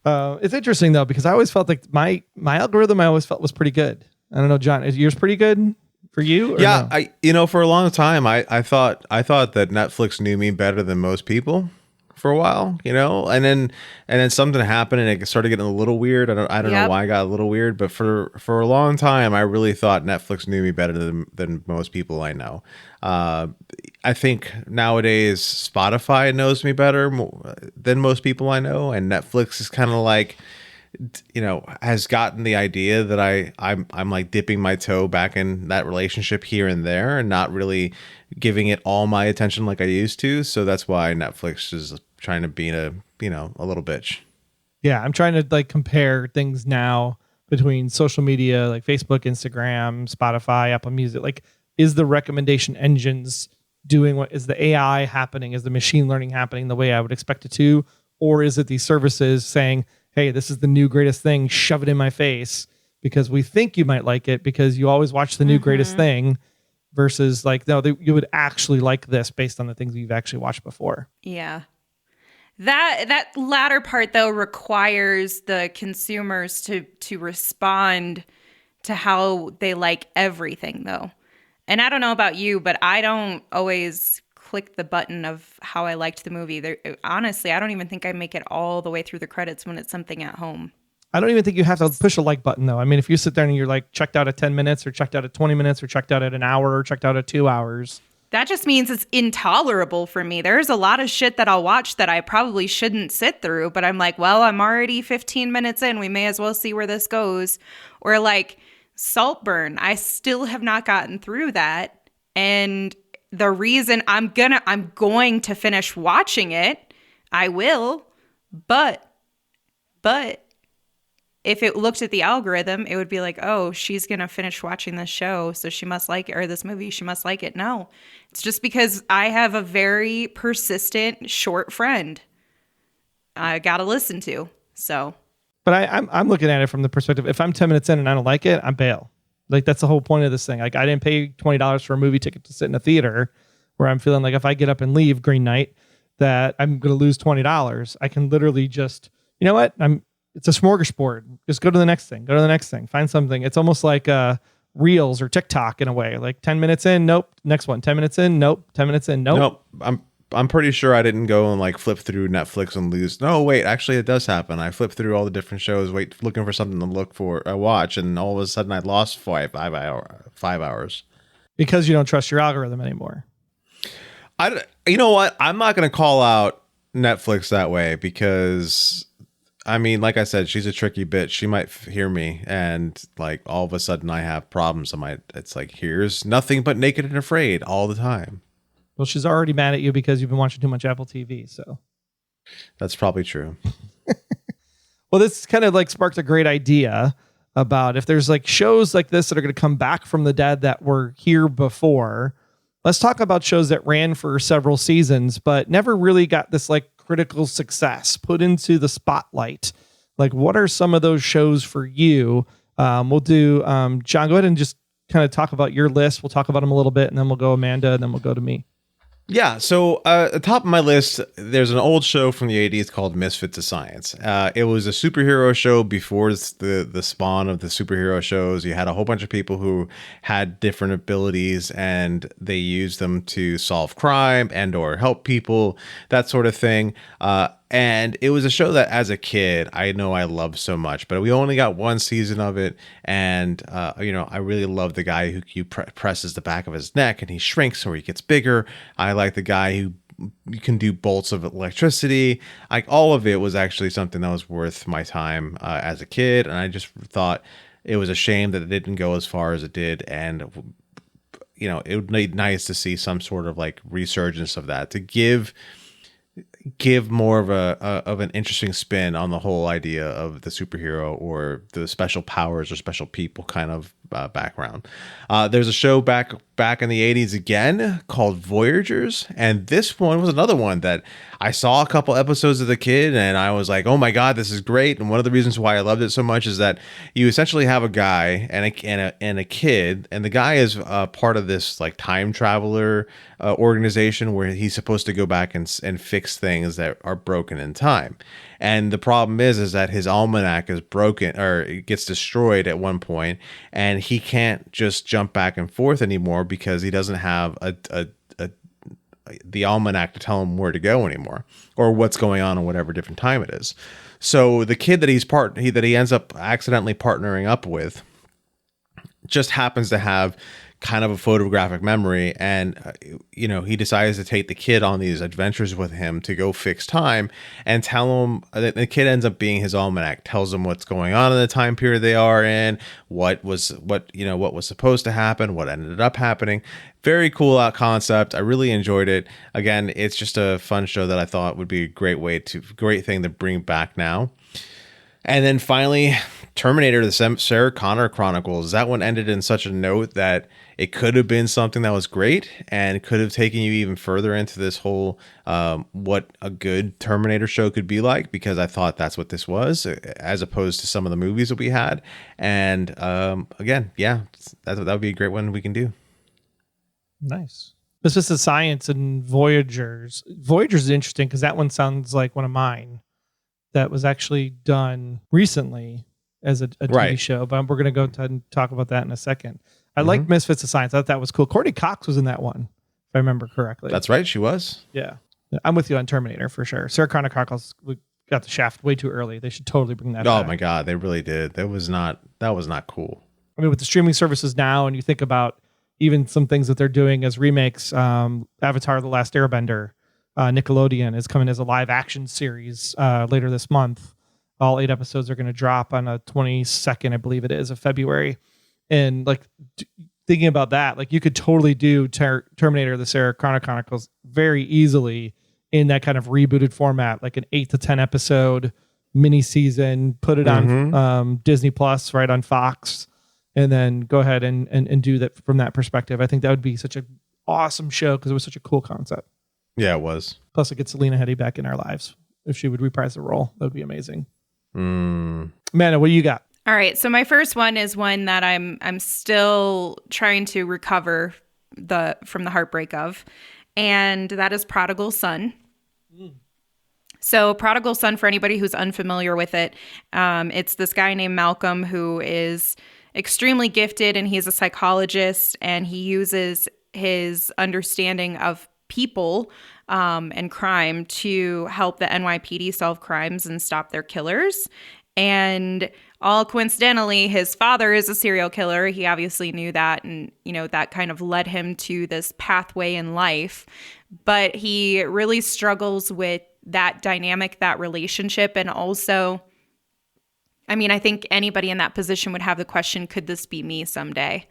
It's interesting though, because I always felt like my algorithm I always felt was pretty good. I don't know, John, is yours pretty good for you? Or Yeah, no? for a long time, I thought that Netflix knew me better than most people for a while, and then something happened and it started getting a little weird. I don't know Yep. why I got a little weird, but for a long time, I really thought Netflix knew me better than most people I know. I think nowadays Spotify knows me better than most people I know, and Netflix is kind of like, has gotten the idea that I'm like dipping my toe back in that relationship here and there and not really giving it all my attention like I used to. So that's why Netflix is trying to be a little bitch. Yeah, I'm trying to like compare things now between social media like Facebook, Instagram, Spotify, Apple Music. Like, is the recommendation engines doing what is the AI happening? Is the machine learning happening the way I would expect it to? Or is it these services saying, hey, this is the new greatest thing, shove it in my face because we think you might like it because you always watch the new greatest thing, versus like, no, you would actually like this based on the things you've actually watched before. Yeah. That latter part though requires the consumers to respond to how they like everything though. And I don't know about you, but I don't always click the button of how I liked the movie. Honestly, I don't even think I make it all the way through the credits when it's something at home. I don't even think you have to push a like button though. I mean, if you sit there and you're like checked out at 10 minutes or checked out at 20 minutes or checked out at an hour or checked out at 2 hours. That just means it's intolerable for me. There's a lot of shit that I'll watch that I probably shouldn't sit through, but I'm like, well, I'm already 15 minutes in. We may as well see where this goes. Or like Saltburn, I still have not gotten through that. And the reason I'm going to finish watching it, I will, but if it looked at the algorithm, it would be like, oh, she's going to finish watching this show, so she must like it, or this movie, she must like it. No, it's just because I have a very persistent short friend I got to listen to. So, but I'm looking at it from the perspective, if I'm 10 minutes in and I don't like it, I bail. Like, that's the whole point of this thing. Like, I didn't pay $20 for a movie ticket to sit in a theater where I'm feeling like if I get up and leave Green Knight, that I'm going to lose $20. I can literally just, you know what? It's a smorgasbord. Just go to the next thing. Go to the next thing. Find something. It's almost like Reels or TikTok in a way. Like 10 minutes in, nope. Next one. 10 minutes in, nope. 10 minutes in, nope. Nope. I'm pretty sure I didn't go and like flip through Netflix and lose. No, wait, actually it does happen. I flip through all the different shows, looking for something to watch, and all of a sudden I lost 5 hours. Because you don't trust your algorithm anymore. You know what? I'm not going to call out Netflix that way because, I mean, like I said, she's a tricky bitch. She might hear me and like all of a sudden I have problems. It's like, here's nothing but Naked and Afraid all the time. Well, she's already mad at you because you've been watching too much Apple TV. So that's probably true. Well, this kind of like sparked a great idea about if there's like shows like this that are going to come back from the dead that were here before. Let's talk about shows that ran for several seasons, but never really got this like critical success put into the spotlight. Like, what are some of those shows for you? We'll do, John, go ahead and just kind of talk about your list. We'll talk about them a little bit and then we'll go Amanda and then we'll go to me. Yeah, so at the top of my list, there's an old show from the 80s called Misfits of Science. It was a superhero show before the spawn of the superhero shows. You had a whole bunch of people who had different abilities and they used them to solve crime and or help people, that sort of thing. And it was a show that as a kid, I know I loved so much, but we only got one season of it. And, I really love the guy who presses the back of his neck and he shrinks or he gets bigger. I like the guy who you can do bolts of electricity. Like, all of it was actually something that was worth my time as a kid. And I just thought it was a shame that it didn't go as far as it did. And, it would be nice to see some sort of like resurgence of that to give more of an interesting spin on the whole idea of the superhero or the special powers or special people kind of background. There's a show back in the 80s again called Voyagers, and this one was another one that I saw a couple episodes as a kid and I was like, oh my god, this is great. And one of the reasons why I loved it so much is that you essentially have a guy and a kid, and the guy is part of this like time traveler organization where he's supposed to go back and fix things things that are broken in time. And the problem is that his almanac is broken, or it gets destroyed at one point, and he can't just jump back and forth anymore because he doesn't have the almanac to tell him where to go anymore, or what's going on in whatever different time it is. So the kid that he ends up accidentally partnering up with just happens to have kind of a photographic memory, and he decides to take the kid on these adventures with him to go fix time and tell him. The kid ends up being his almanac, tells him what's going on in the time period they are in, what was supposed to happen, what ended up happening. Very cool concept. I really enjoyed it. Again, it's just a fun show that I thought would be a great thing to bring back now. And then finally, Terminator, the Sarah Connor Chronicles. That one ended in such a note that it could have been something that was great and could have taken you even further into this whole what a good Terminator show could be like, because I thought that's what this was, as opposed to some of the movies that we had. And again, yeah, that would be a great one we can do. Nice. This is the Science and Voyagers. Voyagers is interesting because that one sounds like one of mine that was actually done recently as a TV show, but we're going to go ahead and talk about that in a second. I like Misfits of Science. I thought that was cool. Courtney Cox was in that one, if I remember correctly. That's right. She was. Yeah. I'm with you on Terminator for sure. Sarah Connor Chronicles got the shaft way too early. They should totally bring that back. Oh my God. They really did. That was not cool. I mean, with the streaming services now, and you think about even some things that they're doing as remakes, Avatar: The Last Airbender, Nickelodeon is coming as a live action series later this month. All 8 episodes are going to drop on the 22nd, I believe it is, of February. And like thinking about that, like you could totally do Terminator: The Sarah Connor Chronicles very easily in that kind of rebooted format, like an 8 to 10 episode mini season, put it on Disney Plus, right on Fox, and then go ahead and do that from that perspective. I think that would be such an awesome show because it was such a cool concept. Yeah, it was. Plus it gets Selena Headey back in our lives. If she would reprise the role, that would be amazing. Manna, what do you got? All right, so my first one is one that I'm still trying to recover from the heartbreak of, and that is Prodigal Son. So Prodigal Son, for anybody who's unfamiliar with it, it's this guy named Malcolm who is extremely gifted, and he's a psychologist, and he uses his understanding of people and crime to help the NYPD solve crimes and stop their killers. And all coincidentally, his father is a serial killer. He obviously knew that, and that kind of led him to this pathway in life. But he really struggles with that dynamic, that relationship, and also, I mean, I think anybody in that position would have the question, could this be me someday?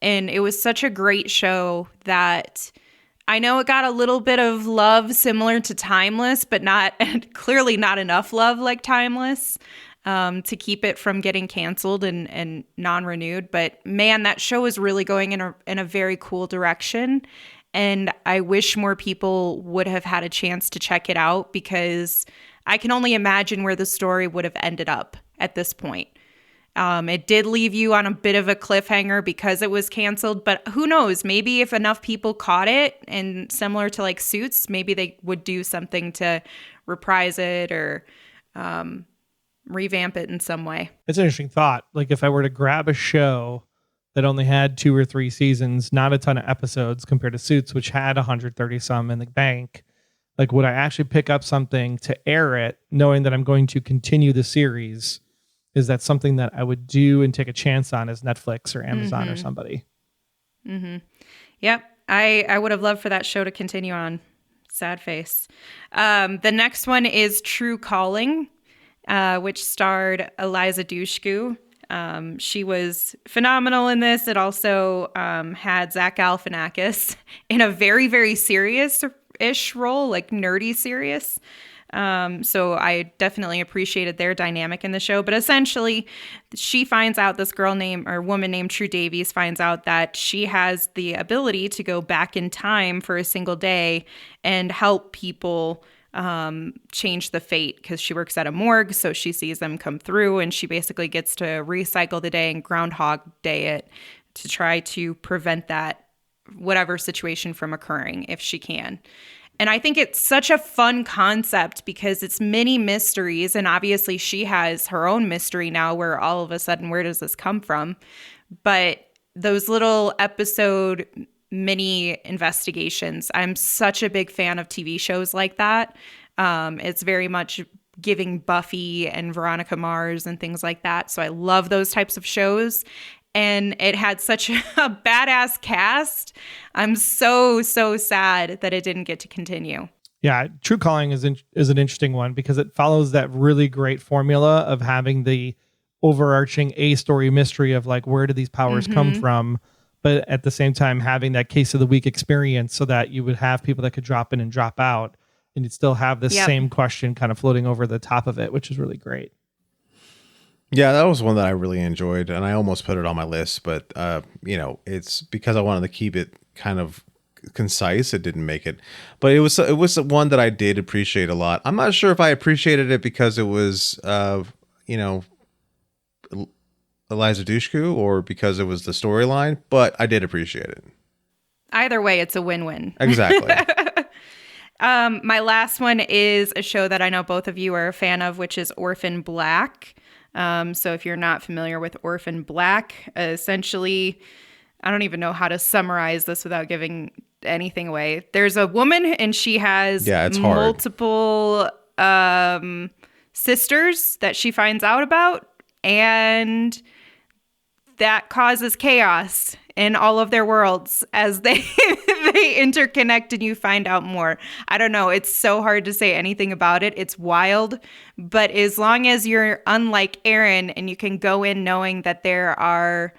And it was such a great show that I know it got a little bit of love similar to Timeless, but clearly not enough love like Timeless to keep it from getting canceled and non-renewed. But man, that show is really going in a very cool direction. And I wish more people would have had a chance to check it out, because I can only imagine where the story would have ended up at this point. It did leave you on a bit of a cliffhanger because it was canceled, but who knows? Maybe if enough people caught it, and similar to like Suits, maybe they would do something to reprise it or revamp it in some way. It's an interesting thought. Like if I were to grab a show that only had 2 or 3 seasons, not a ton of episodes compared to Suits, which had 130 some in the bank, like would I actually pick up something to air it knowing that I'm going to continue the series? Is that something that I would do and take a chance on as Netflix or Amazon or somebody? Yep. I would have loved for that show to continue on. Sad face. The next one is True Calling, which starred Eliza Dushku. She was phenomenal in this. It also had Zach Galifianakis in a very, very serious-ish role, like nerdy serious. So I definitely appreciated their dynamic in the show. But essentially, she finds out, this woman named True Davies finds out that she has the ability to go back in time for a single day and help people change the fate, because she works at a morgue. So she sees them come through, and she basically gets to recycle the day and Groundhog Day it to try to prevent that whatever situation from occurring if she can. And I think it's such a fun concept because it's mini mysteries. And obviously she has her own mystery now where all of a sudden, where does this come from? But those little episode mini investigations, I'm such a big fan of TV shows like that. It's very much giving Buffy and Veronica Mars and things like that. So I love those types of shows. And it had such a badass cast. I'm so sad that it didn't get to continue. Yeah, True Calling is an interesting one because it follows that really great formula of having the overarching A-story mystery of like, where do these powers come from? But at the same time, having that case of the week experience so that you would have people that could drop in and drop out. And you'd still have the same question kind of floating over the top of it, which is really great. Yeah, that was one that I really enjoyed, and I almost put it on my list, but it's because I wanted to keep it kind of concise. It didn't make it, but it was one that I did appreciate a lot. I'm not sure if I appreciated it because it was Eliza Dushku or because it was the storyline, but I did appreciate it. Either way, it's a win-win. Exactly. My last one is a show that I know both of you are a fan of, which is Orphan Black. So if you're not familiar with Orphan Black, essentially, I don't even know how to summarize this without giving anything away. There's a woman and she has multiple sisters that she finds out about, and that causes chaos in all of their worlds as they interconnect and you find out more. I don't know. It's so hard to say anything about it. It's wild. But as long as you're unlike Aaron and you can go in knowing that there are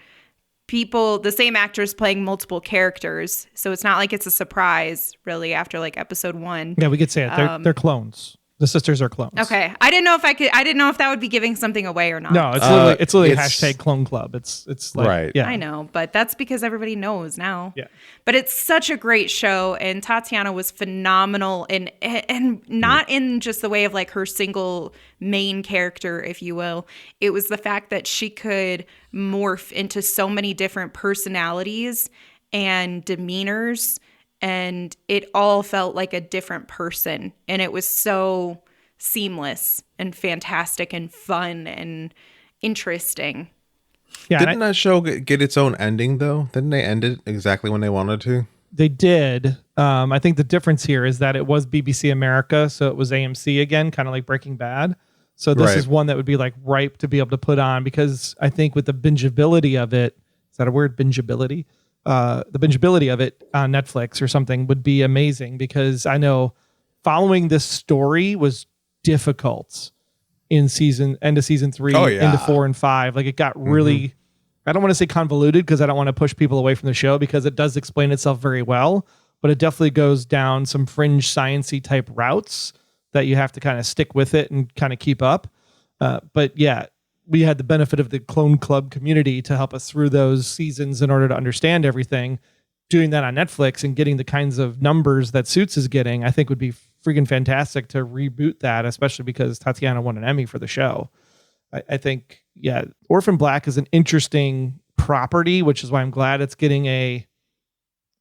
people, the same actors playing multiple characters. So it's not like it's a surprise really after like episode 1. Yeah, we could say it. They're clones. The sisters are clones. Okay. I didn't know if that would be giving something away or not. No, it's literally hashtag clone club. It's like, right. Yeah. I know, but that's because everybody knows now. Yeah. But it's such a great show, and Tatiana was phenomenal, and not in just the way of like her single main character, if you will. It was the fact that she could morph into so many different personalities and demeanors, and it all felt like a different person. And it was so seamless and fantastic and fun and interesting. Yeah, Didn't that show get its own ending, though? Didn't they end it exactly when they wanted to? They did. I think the difference here is that it was BBC America, so it was AMC again, kind of like Breaking Bad. So this is one that would be like ripe to be able to put on, because I think with the bingeability of it, is that a word, bingeability? The bingeability of it on Netflix or something would be amazing, because I know following this story was difficult in end of season 3, into 4 and 5. Like it got really, I don't want to say convoluted because I don't want to push people away from the show, because it does explain itself very well, but it definitely goes down some fringe sciencey type routes that you have to kind of stick with it and kind of keep up. But yeah, we had the benefit of the Clone Club community to help us through those seasons in order to understand everything. Doing that on Netflix and getting the kinds of numbers that Suits is getting, I think would be freaking fantastic to reboot that, especially because Tatiana won an Emmy for the show. I think, yeah, Orphan Black is an interesting property, which is why I'm glad it's getting I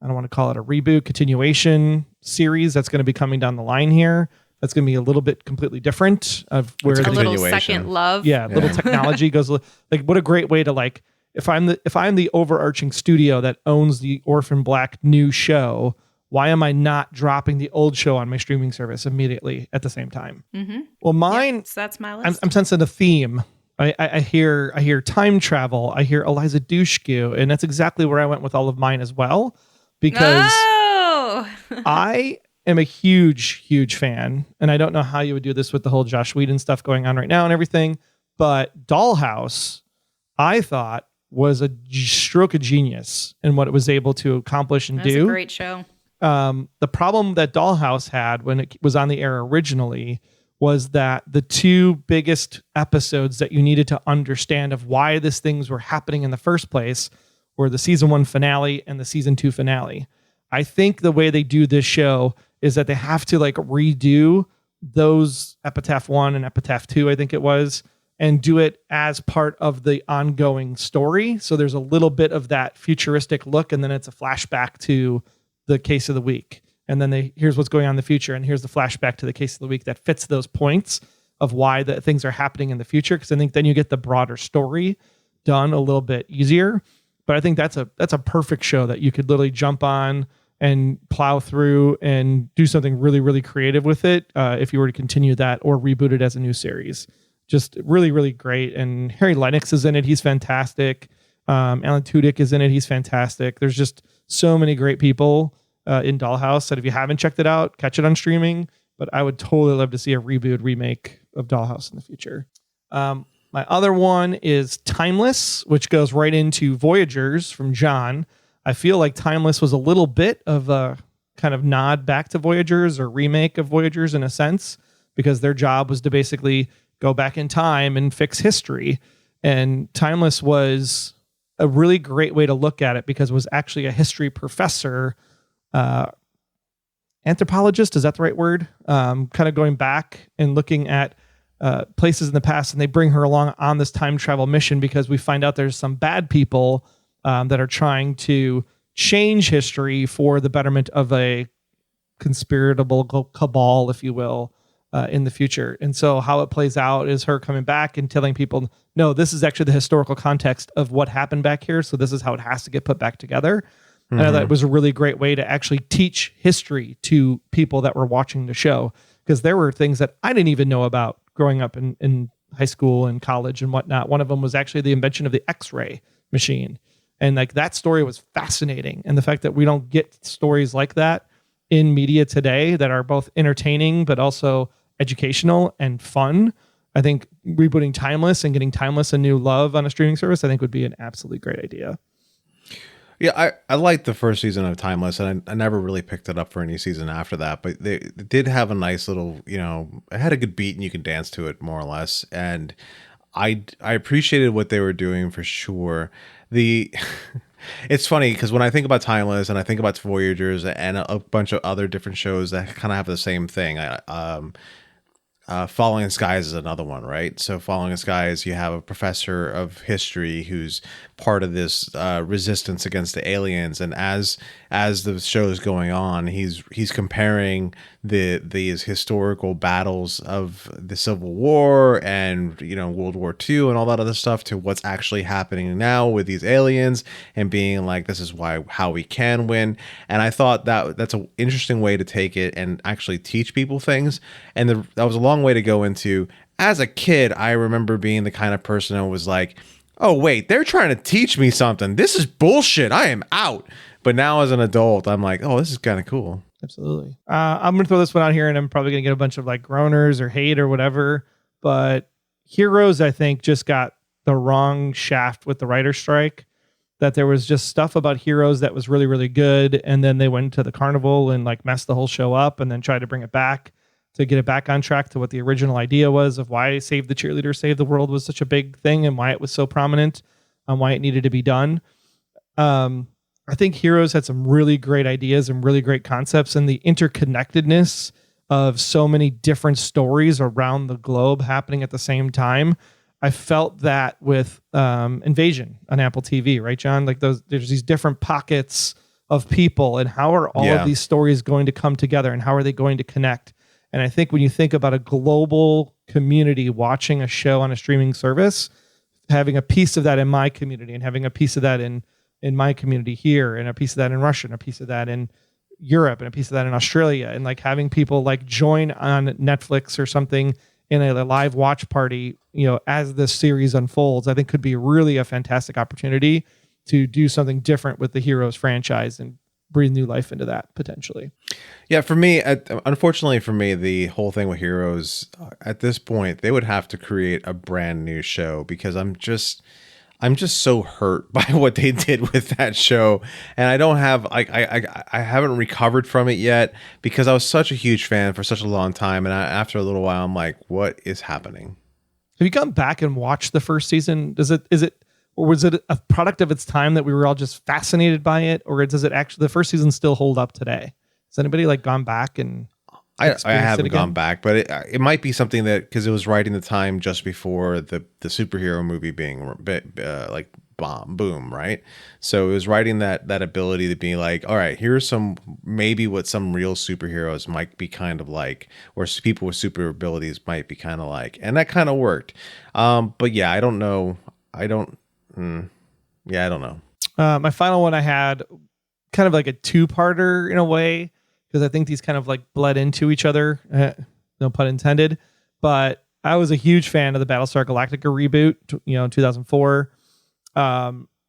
don't want to call it a reboot, continuation series that's going to be coming down the line here. That's going to be a little bit completely different of where a little second love. Yeah, little technology goes like, what a great way to like, if I'm the overarching studio that owns the Orphan Black new show, why am I not dropping the old show on my streaming service immediately at the same time? Mm-hmm. Well, mine, so that's my list. I'm sensing a theme. I hear time travel. I hear Eliza Dushku, and that's exactly where I went with all of mine as well, because I am a huge fan, and I don't know how you would do this with the whole Joss Whedon stuff going on right now and everything, but Dollhouse, I thought, was a stroke of genius in what it was able to accomplish and do. That's a great show. The problem that Dollhouse had when it was on the air originally was that the two biggest episodes that you needed to understand of why these things were happening in the first place were the season 1 finale and the season 2 finale. I think the way they do this show is that they have to like redo those Epitaph 1 and Epitaph 2, I think it was, and do it as part of the ongoing story. So there's a little bit of that futuristic look, and then it's a flashback to the case of the week. and then here's what's going on in the future, and here's the flashback to the case of the week that fits those points of why the things are happening in the future. Because I think then you get the broader story done a little bit easier. But I think that's a perfect show that you could literally jump on and plow through and do something really, really creative with it if you were to continue that or reboot it as a new series. Just really, really great. And Harry Lennox is in it. He's fantastic. Alan Tudyk is in it. He's fantastic. There's just so many great people in Dollhouse that if you haven't checked it out, catch it on streaming. But I would totally love to see a remake of Dollhouse in the future. My other one is Timeless, which goes right into Voyagers from John. I feel like Timeless was a little bit of a kind of nod back to Voyagers or remake of Voyagers in a sense, because their job was to basically go back in time and fix history. And Timeless was a really great way to look at it because it was actually a history professor, anthropologist, is that the right word? Kind of going back and looking at places in the past, and they bring her along on this time travel mission because we find out there's some bad people that are trying to change history for the betterment of a conspiratable cabal, if you will, in the future. And so how it plays out is her coming back and telling people, no, this is actually the historical context of what happened back here. So this is how it has to get put back together. Mm-hmm. And I thought it was a really great way to actually teach history to people that were watching the show, because there were things that I didn't even know about growing up in high school and college and whatnot. One of them was actually the invention of the X-ray machine. And like that story was fascinating. And the fact that we don't get stories like that in media today that are both entertaining, but also educational and fun. I think rebooting Timeless and getting Timeless a new love on a streaming service, I think would be an absolutely great idea. Yeah, I liked the first season of Timeless, and I never really picked it up for any season after that. But they did have a nice little, it had a good beat and you could dance to it more or less. And I appreciated what they were doing for sure. It's funny because when I think about Timeless and I think about Voyagers and a bunch of other different shows that kind of have the same thing, Falling Skies is another one, right? So Falling Skies, you have a professor of history who's part of this resistance against the aliens, and as the show is going on, he's comparing these historical battles of the Civil War and World War II and all that other stuff to what's actually happening now with these aliens, and being like, this is how we can win. And I thought that's an interesting way to take it and actually teach people things. And that was a long way to go into. As a kid, I remember being the kind of person who was like, oh wait, they're trying to teach me something. This is bullshit. I am out. But now as an adult, I'm like, oh, this is kind of cool. Absolutely. I'm going to throw this one out here, and I'm probably going to get a bunch of like groaners or hate or whatever. But Heroes, I think, just got the wrong shaft with the writer's strike. That there was just stuff about Heroes that was really, really good. And then they went to the carnival and like messed the whole show up and then tried to bring it back to get it back on track to what the original idea was of why Save the Cheerleader, Save the World was such a big thing and why it was so prominent and why it needed to be done. I think Heroes had some really great ideas and really great concepts, and the interconnectedness of so many different stories around the globe happening at the same time. I felt that with Invasion on Apple TV, right, John? Like there's these different pockets of people, and how are all of these stories going to come together, and how are they going to connect? And I think when you think about a global community watching a show on a streaming service, having a piece of that in my community and having a piece of that in my community here, and a piece of that in Russia, and a piece of that in Europe, and a piece of that in Australia, and like having people like join on Netflix or something in a live watch party, as this series unfolds, I think could be really a fantastic opportunity to do something different with the Heroes franchise and breathe new life into that potentially. Yeah, for me, unfortunately for me, the whole thing with Heroes, at this point, they would have to create a brand new show, because I'm just so hurt by what they did with that show. And I don't have, I haven't recovered from it yet, because I was such a huge fan for such a long time. And after a little while, I'm like, what is happening? Have you gone back and watched the first season? Or was it a product of its time that we were all just fascinated by it? Or does it actually, the first season still hold up today? Has anybody like gone back and I haven't gone back, but it might be something that, because it was right in the time just before the superhero movie being boom, right? So it was writing that ability to be like, all right, here's some maybe what some real superheroes might be kind of like, or people with super abilities might be kind of like, and that kind of worked. But yeah, I don't know. I don't know. My final one I had kind of like a two-parter in a way, because I think these kind of like bled into each other, no pun intended. But I was a huge fan of the Battlestar Galactica reboot, in 2004.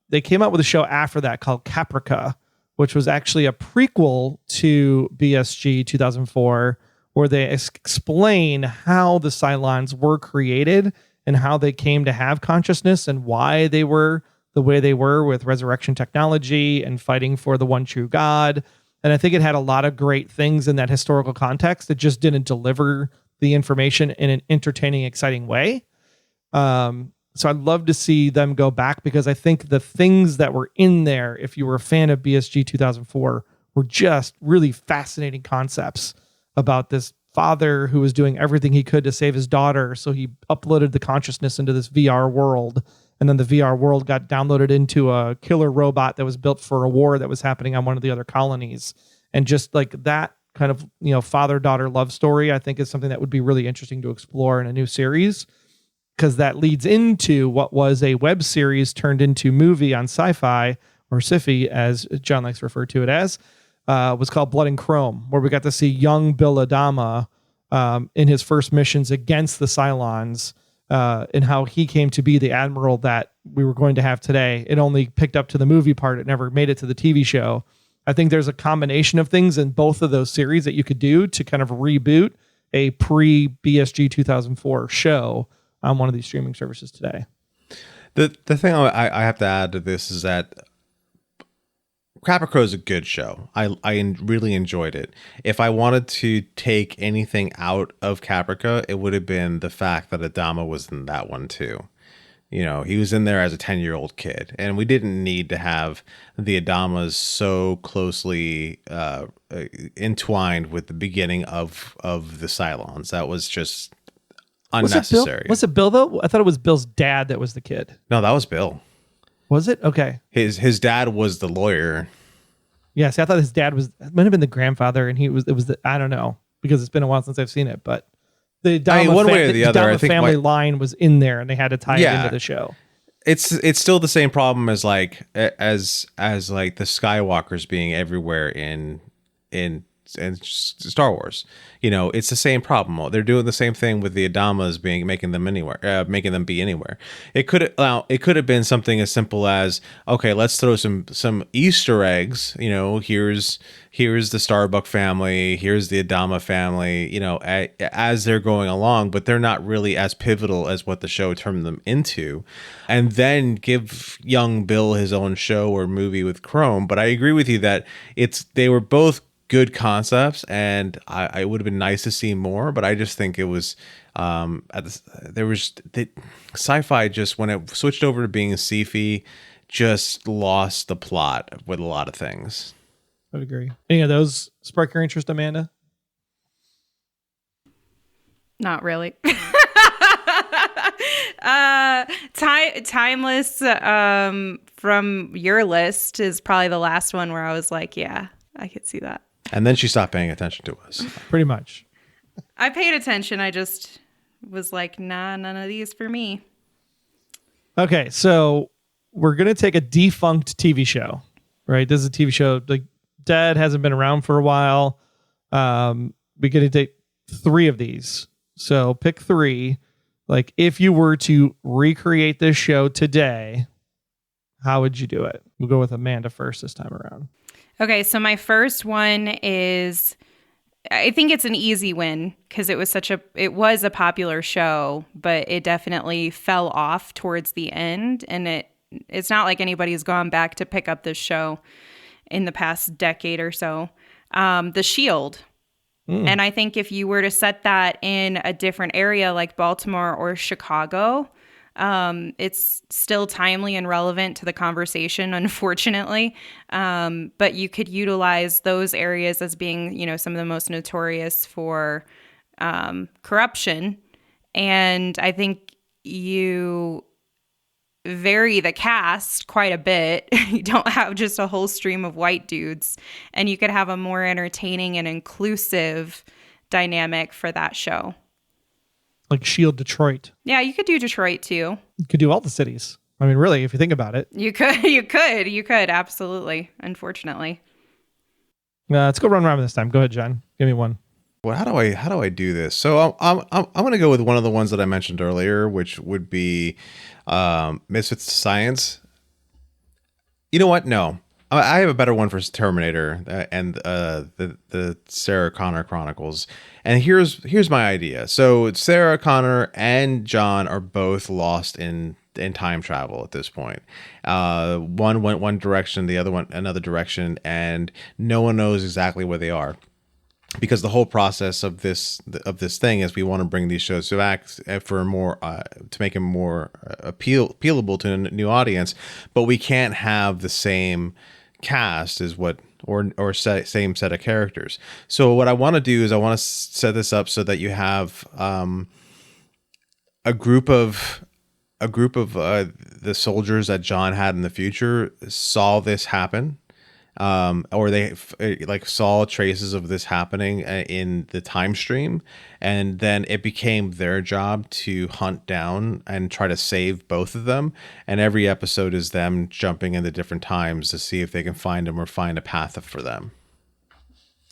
They came out with a show after that called Caprica, which was actually a prequel to BSG 2004, where they explain how the Cylons were created and how they came to have consciousness and why they were the way they were with resurrection technology and fighting for the one true God. And I think it had a lot of great things in that historical context. It just didn't deliver the information in an entertaining, exciting way. So I'd love to see them go back, because I think the things that were in there, if you were a fan of BSG 2004, were just really fascinating concepts about this father who was doing everything he could to save his daughter. So he uploaded the consciousness into this VR world. And then the VR world got downloaded into a killer robot that was built for a war that was happening on one of the other colonies. And just like that kind of, father-daughter love story, I think is something that would be really interesting to explore in a new series, because that leads into what was a web series turned into movie on Sci-Fi, or Sci-Fi, as John likes to refer to it as, was called Blood and Chrome, where we got to see young Bill Adama in his first missions against the Cylons, and how he came to be the admiral that we were going to have today. It only picked up to the movie part. It never made it to the TV show. I think there's a combination of things in both of those series that you could do to kind of reboot a pre-BSG 2004 show on one of these streaming services today. The thing I have to add to this is that Caprica is a good show. I really enjoyed it. If I wanted to take anything out of Caprica, it would have been the fact that Adama was in that one too. He was in there as a 10-year-old kid, and we didn't need to have the Adamas so closely entwined with the beginning of the Cylons. That was just unnecessary. Was it Bill though? I thought it was Bill's dad that was the kid. No, that was Bill. Was it? Okay. His dad was the lawyer. Yeah, see, I thought his dad might have been the grandfather, and it was I don't know, because it's been a while since I've seen it, but the Adama one way or the other, I think family line was in there, and they had to tie it into the show. It's still the same problem as like the Skywalkers being everywhere in Star Wars. It's the same problem. They're doing the same thing with the Adamas making them be anywhere. It could have been something as simple as, okay, let's throw some Easter eggs. Here's the Starbuck family, here's the Adama family. As they're going along, but they're not really as pivotal as what the show turned them into. And then give young Bill his own show or movie with Chrome. But I agree with you that they were both good concepts, and I would have been nice to see more, but I just think it was Sci-Fi, just when it switched over to being a sci-fi, just lost the plot with a lot of things. I would agree. Any of those spark your interest, Amanda? Not really. Timeless from your list is probably the last one where I was like, yeah, I could see that. And then she stopped paying attention to us. Pretty much. I paid attention. I just was like, nah, none of these for me. Okay, so we're going to take a defunct TV show, right? This is a TV show, like, dead, hasn't been around for a while. We're going to take 3 of these. So pick 3. Like, if you were to recreate this show today, how would you do it? We'll go with Amanda first this time around. Okay, so my first one is, I think it's an easy win because it was a popular show, but it definitely fell off towards the end, and it's not like anybody's gone back to pick up this show in the past decade or so. The Shield. And I think if you were to set that in a different area like Baltimore or Chicago, it's still timely and relevant to the conversation, unfortunately. But you could utilize those areas as being, some of the most notorious for corruption. And I think you vary the cast quite a bit. You don't have just a whole stream of white dudes, and you could have a more entertaining and inclusive dynamic for that show. Like Shield Detroit. Yeah, you could do Detroit too. You could do all the cities. I mean, really, if you think about it. You could, absolutely. Unfortunately. Let's go run around this time. Go ahead, John. Give me one. Well, how do I do this? So I'm going to go with one of the ones that I mentioned earlier, which would be Misfits Science. You know what? No, I have a better one for Terminator and the Sarah Connor Chronicles. And here's my idea. So Sarah Connor and John are both lost in time travel at this point. One went one direction, the other went another direction, and no one knows exactly where they are. Because the whole process of this thing is we want to bring these shows back for more to make them more appealable to a new audience, but we can't have the same cast as same set of characters. So what I want to do is I want to set this up so that you have a group of the soldiers that John had in the future saw this happen. Or they saw traces of this happening in the time stream, and then it became their job to hunt down and try to save both of them. And every episode is them jumping into different times to see if they can find them or find a path for them.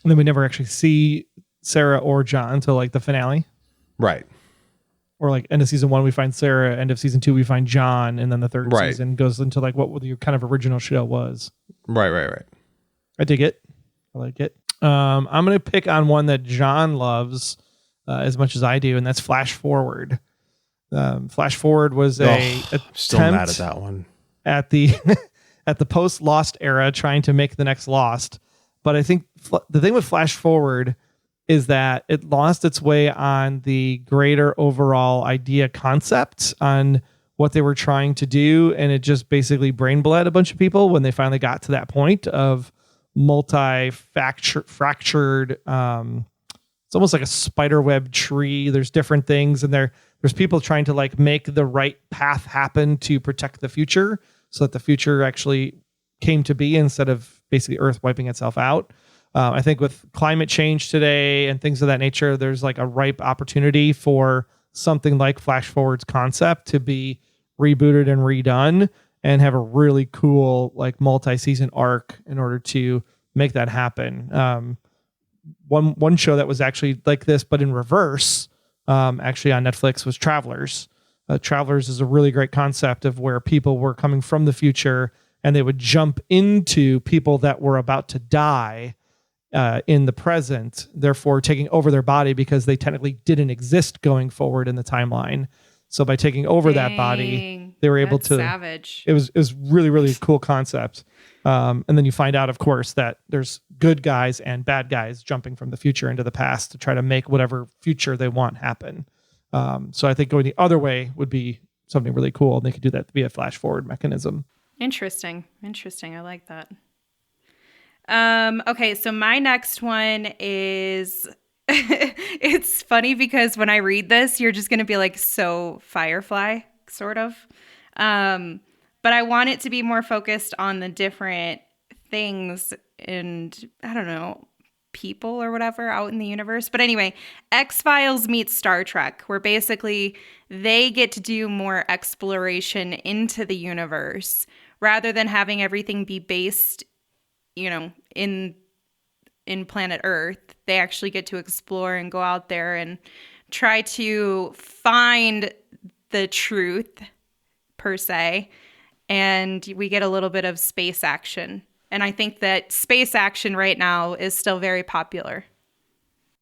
And then we never actually see Sarah or John until like the finale. Right. Or like end of season 1, we find Sarah. End of season 2, we find John. And then the third Right. season goes into like what your kind of original show was. Right. I dig it. I like it. I'm going to pick on one that John loves as much as I do, and that's Flash Forward. Flash Forward was still mad at that one. At the at the post Lost era, trying to make the next Lost. But I think the thing with Flash Forward is that it lost its way on the greater overall idea concept on what they were trying to do, and it just basically brain bled a bunch of people when they finally got to that point of fractured. It's almost like a spider web tree. There's different things, and there's people trying to like make the right path happen to protect the future, so that the future actually came to be instead of basically Earth wiping itself out. I think with climate change today and things of that nature, there's like a ripe opportunity for something like Flash Forward's concept to be rebooted and redone and have a really cool like multi-season arc in order to make that happen. One show that was actually like this, but in reverse, actually on Netflix, was Travelers. Travelers is a really great concept of where people were coming from the future and they would jump into people that were about to die in the present, therefore taking over their body because they technically didn't exist going forward in the timeline. So by taking over that body, they were able to. Savage. It was really, really cool concept. And then you find out, of course, that there's good guys and bad guys jumping from the future into the past to try to make whatever future they want happen. So I think going the other way would be something really cool. And they could do that via flash forward mechanism. Interesting. I like that. Okay, so my next one is it's funny because when I read this, you're just going to be like, so Firefly, sort of. But I want it to be more focused on the different things and, I don't know, people or whatever out in the universe. But anyway, X-Files meets Star Trek, where basically they get to do more exploration into the universe rather than having everything be based, you know, in planet Earth. They actually get to explore and go out there and try to find the truth, per se. And we get a little bit of space action. And I think that space action right now is still very popular.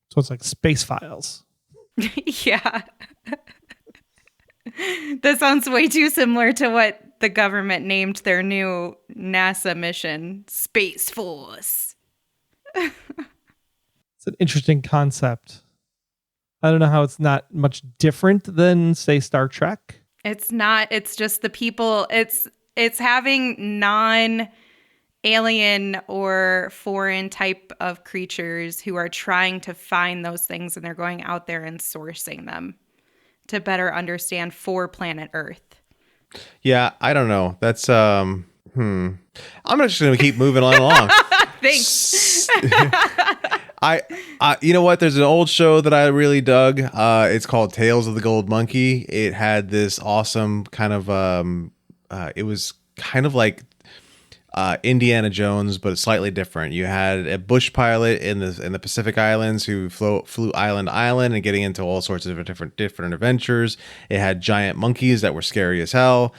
So it's like Space Files. Yeah. That sounds way too similar to what the government named their new NASA mission, Space Force. It's an interesting concept. I don't know how it's not much different than, say, Star Trek. It's not. It's just the people. It's having non-alien or foreign type of creatures who are trying to find those things, and they're going out there and sourcing them to better understand for planet Earth. Yeah, I don't know. That's I'm just gonna keep moving on along. Thanks. You know what? There's an old show that I really dug. It's called Tales of the Gold Monkey. It had this awesome kind of it was kind of like Indiana Jones, but it's slightly different. You had a bush pilot in the Pacific Islands who flew island to island and getting into all sorts of different adventures. It had giant monkeys that were scary as hell.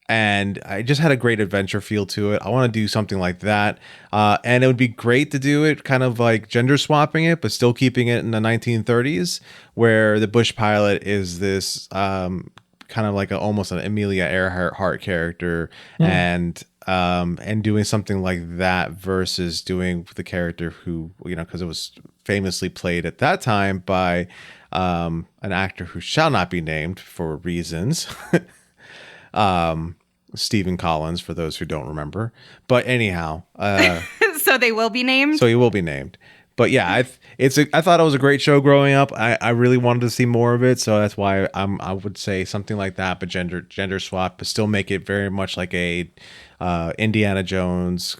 And I just had a great adventure feel to it. I want to do something like that. And it would be great to do it kind of like gender swapping it, but still keeping it in the 1930s, where the bush pilot is this kind of like almost an Amelia Earhart character, and doing something like that versus doing the character who, because it was famously played at that time by an actor who shall not be named for reasons. Stephen Collins, for those who don't remember. But anyhow, So they will be named? So he will be named. But yeah, I thought it was a great show growing up. I really wanted to see more of it, so that's why I would say something like that, but gender swap, but still make it very much like a Indiana Jones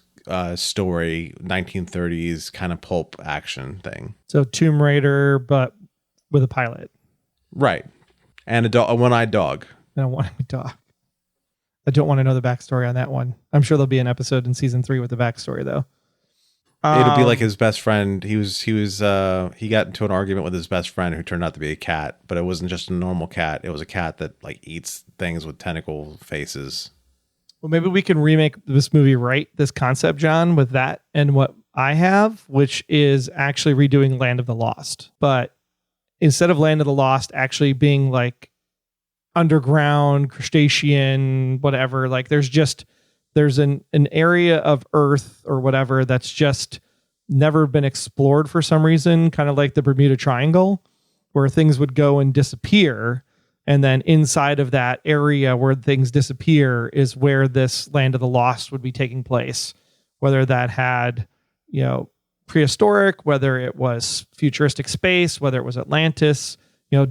story, 1930s kind of pulp action thing. So Tomb Raider, but with a pilot. Right. And a one-eyed dog. And a one-eyed dog. I don't want to know the backstory on that one. I'm sure there'll be an episode in season 3 with the backstory, though. It'll be like his best friend. He got into an argument with his best friend who turned out to be a cat, but it wasn't just a normal cat. It was a cat that like eats things with tentacle faces. Well, maybe we can remake this movie, right? This concept, John, with that and what I have, which is actually redoing Land of the Lost. But instead of Land of the Lost actually being like underground, crustacean, whatever, like there's an area of Earth or whatever that's just never been explored for some reason, kind of like the Bermuda Triangle, where things would go and disappear. And then inside of that area where things disappear is where this Land of the Lost would be taking place, whether that had, prehistoric, whether it was futuristic space, whether it was Atlantis,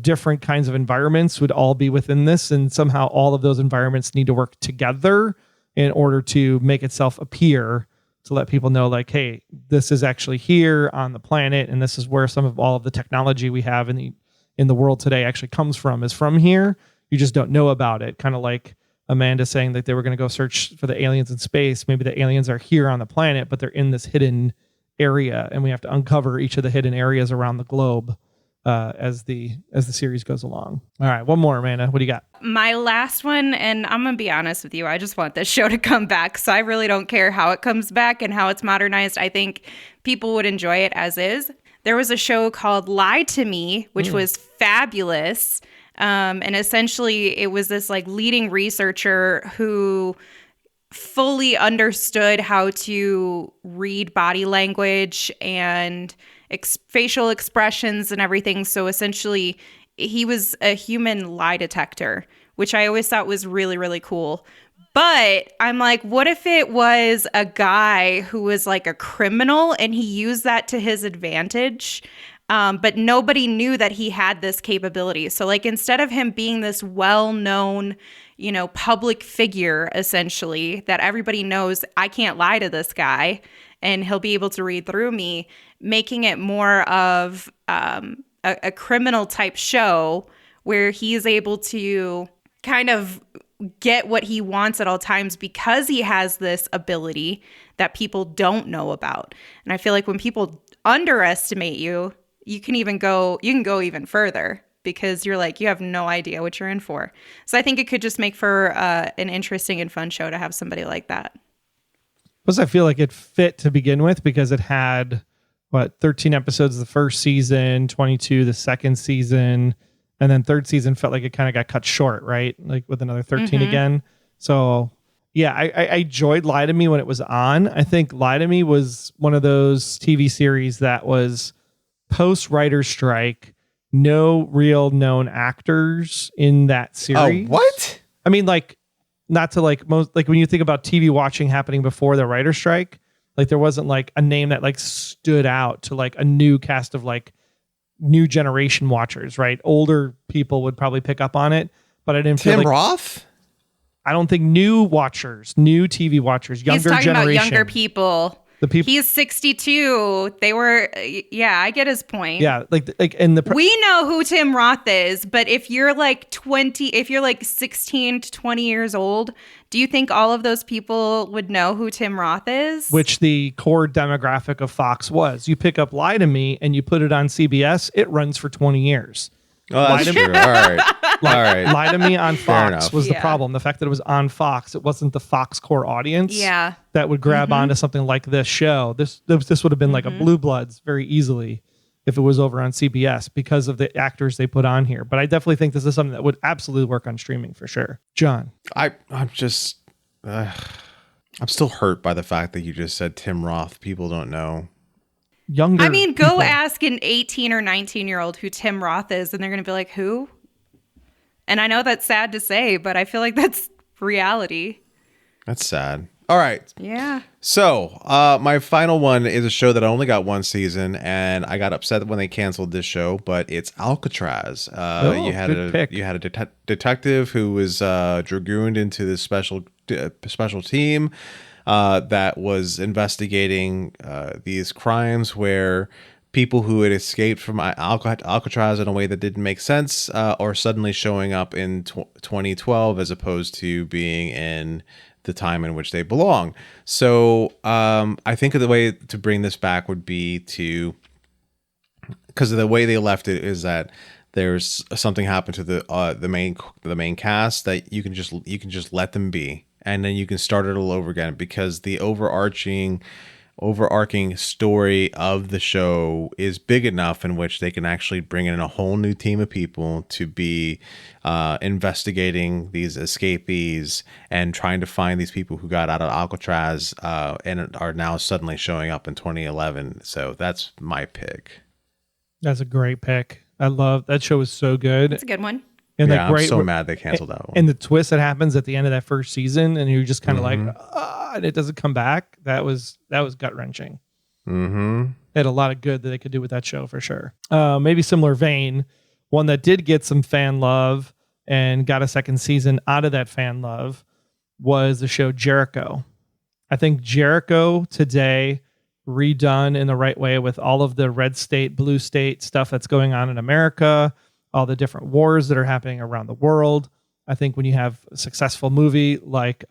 different kinds of environments would all be within this. And somehow all of those environments need to work together in order to make itself appear, to let people know like, hey, this is actually here on the planet. And this is where some of all of the technology we have in the world today actually comes from, is from here. You just don't know about it. Kind of like Amanda saying that they were going to go search for the aliens in space. Maybe the aliens are here on the planet, but they're in this hidden area. And we have to uncover each of the hidden areas around the globe as the series goes along. All right, one more, Amanda. What do you got? My last one, and I'm going to be honest with you, I just want this show to come back. So I really don't care how it comes back and how it's modernized. I think people would enjoy it as is. There was a show called Lie to Me, which was fabulous. And essentially it was this like leading researcher who fully understood how to read body language and facial expressions and everything. So essentially he was a human lie detector, which I always thought was really, really cool. But I'm like, what if it was a guy who was like a criminal and he used that to his advantage? But nobody knew that he had this capability. So like, instead of him being this well-known, public figure, essentially, that everybody knows, I can't lie to this guy and he'll be able to read through me, making it more of a criminal type show where he is able to kind of get what he wants at all times because he has this ability that people don't know about. And I feel like when people underestimate you, you can go even further because you're like, you have no idea what you're in for. So I think it could just make for an interesting and fun show to have somebody like that. Plus, I feel like it fit to begin with because it had 13 episodes the first season, 22 the second season, and then third season felt like it kind of got cut short, right? Like with another 13 again. So yeah, I enjoyed Lie to Me when it was on. I think Lie to Me was one of those TV series that was post writer's strike, no real known actors in that series. Oh, what? I mean, like, not to like most, like when you think about TV watching happening before the writer's strike, like there wasn't like a name that like stood out to like a new cast of like new generation watchers, right? Older people would probably pick up on it, but I didn't feel Tim like Roth? I don't think new TV watchers, younger He's talking generation. about younger people. The people. He's 62. They were, yeah, I get his point. Yeah, in the we know who Tim Roth is, but if you're like 16 to 20 years old, do you think all of those people would know who Tim Roth is? which the core demographic of Fox was. You pick up Lie to Me and you put it on CBS, it runs for 20 years. Oh, that's true. All right. All right. Lie to Me on Fox enough. was the Yeah. problem. The fact that it was on Fox, it wasn't the Fox core audience Yeah. that would grab onto something like this show. This would have been like a Blue Bloods very easily if it was over on CBS because of the actors they put on here. But I definitely think this is something that would absolutely work on streaming for sure. John. I'm just, I'm still hurt by the fact that you just said Tim Roth. People don't know. Younger I mean, go people. ask an 18 or 19-year-old who Tim Roth is, and they're going to be like, who? And I know that's sad to say, but I feel like that's reality. That's sad. All right. Yeah. So, my final one is a show that only got one season, and I got upset when they canceled this show. But it's Alcatraz. You had good pick. a detective who was dragooned into this special team that was investigating these crimes where people who had escaped from Alcatraz in a way that didn't make sense are suddenly showing up in 2012 as opposed to being in the time in which they belong. So I think the way to bring this back would be because of the way they left it is that there's something happened to the main cast that you can just let them be, and then you can start it all over again, because the overarching story of the show is big enough in which they can actually bring in a whole new team of people to be investigating these escapees and trying to find these people who got out of Alcatraz and are now suddenly showing up in 2011. So that's my pick. That's a great pick. I love that show. Is so good. That's a good one. And Yeah, that I'm so mad they canceled that one. And the twist that happens at the end of that first season, and you're just kind of like, and it doesn't come back. That was gut wrenching. Mm-hmm. They had a lot of good that they could do with that show for sure. Maybe similar vein, one that did get some fan love and got a second season out of that fan love was the show Jericho. I think Jericho today, redone in the right way with all of the red state, blue state stuff that's going on in America, all the different wars that are happening around the world. I think when you have a successful movie like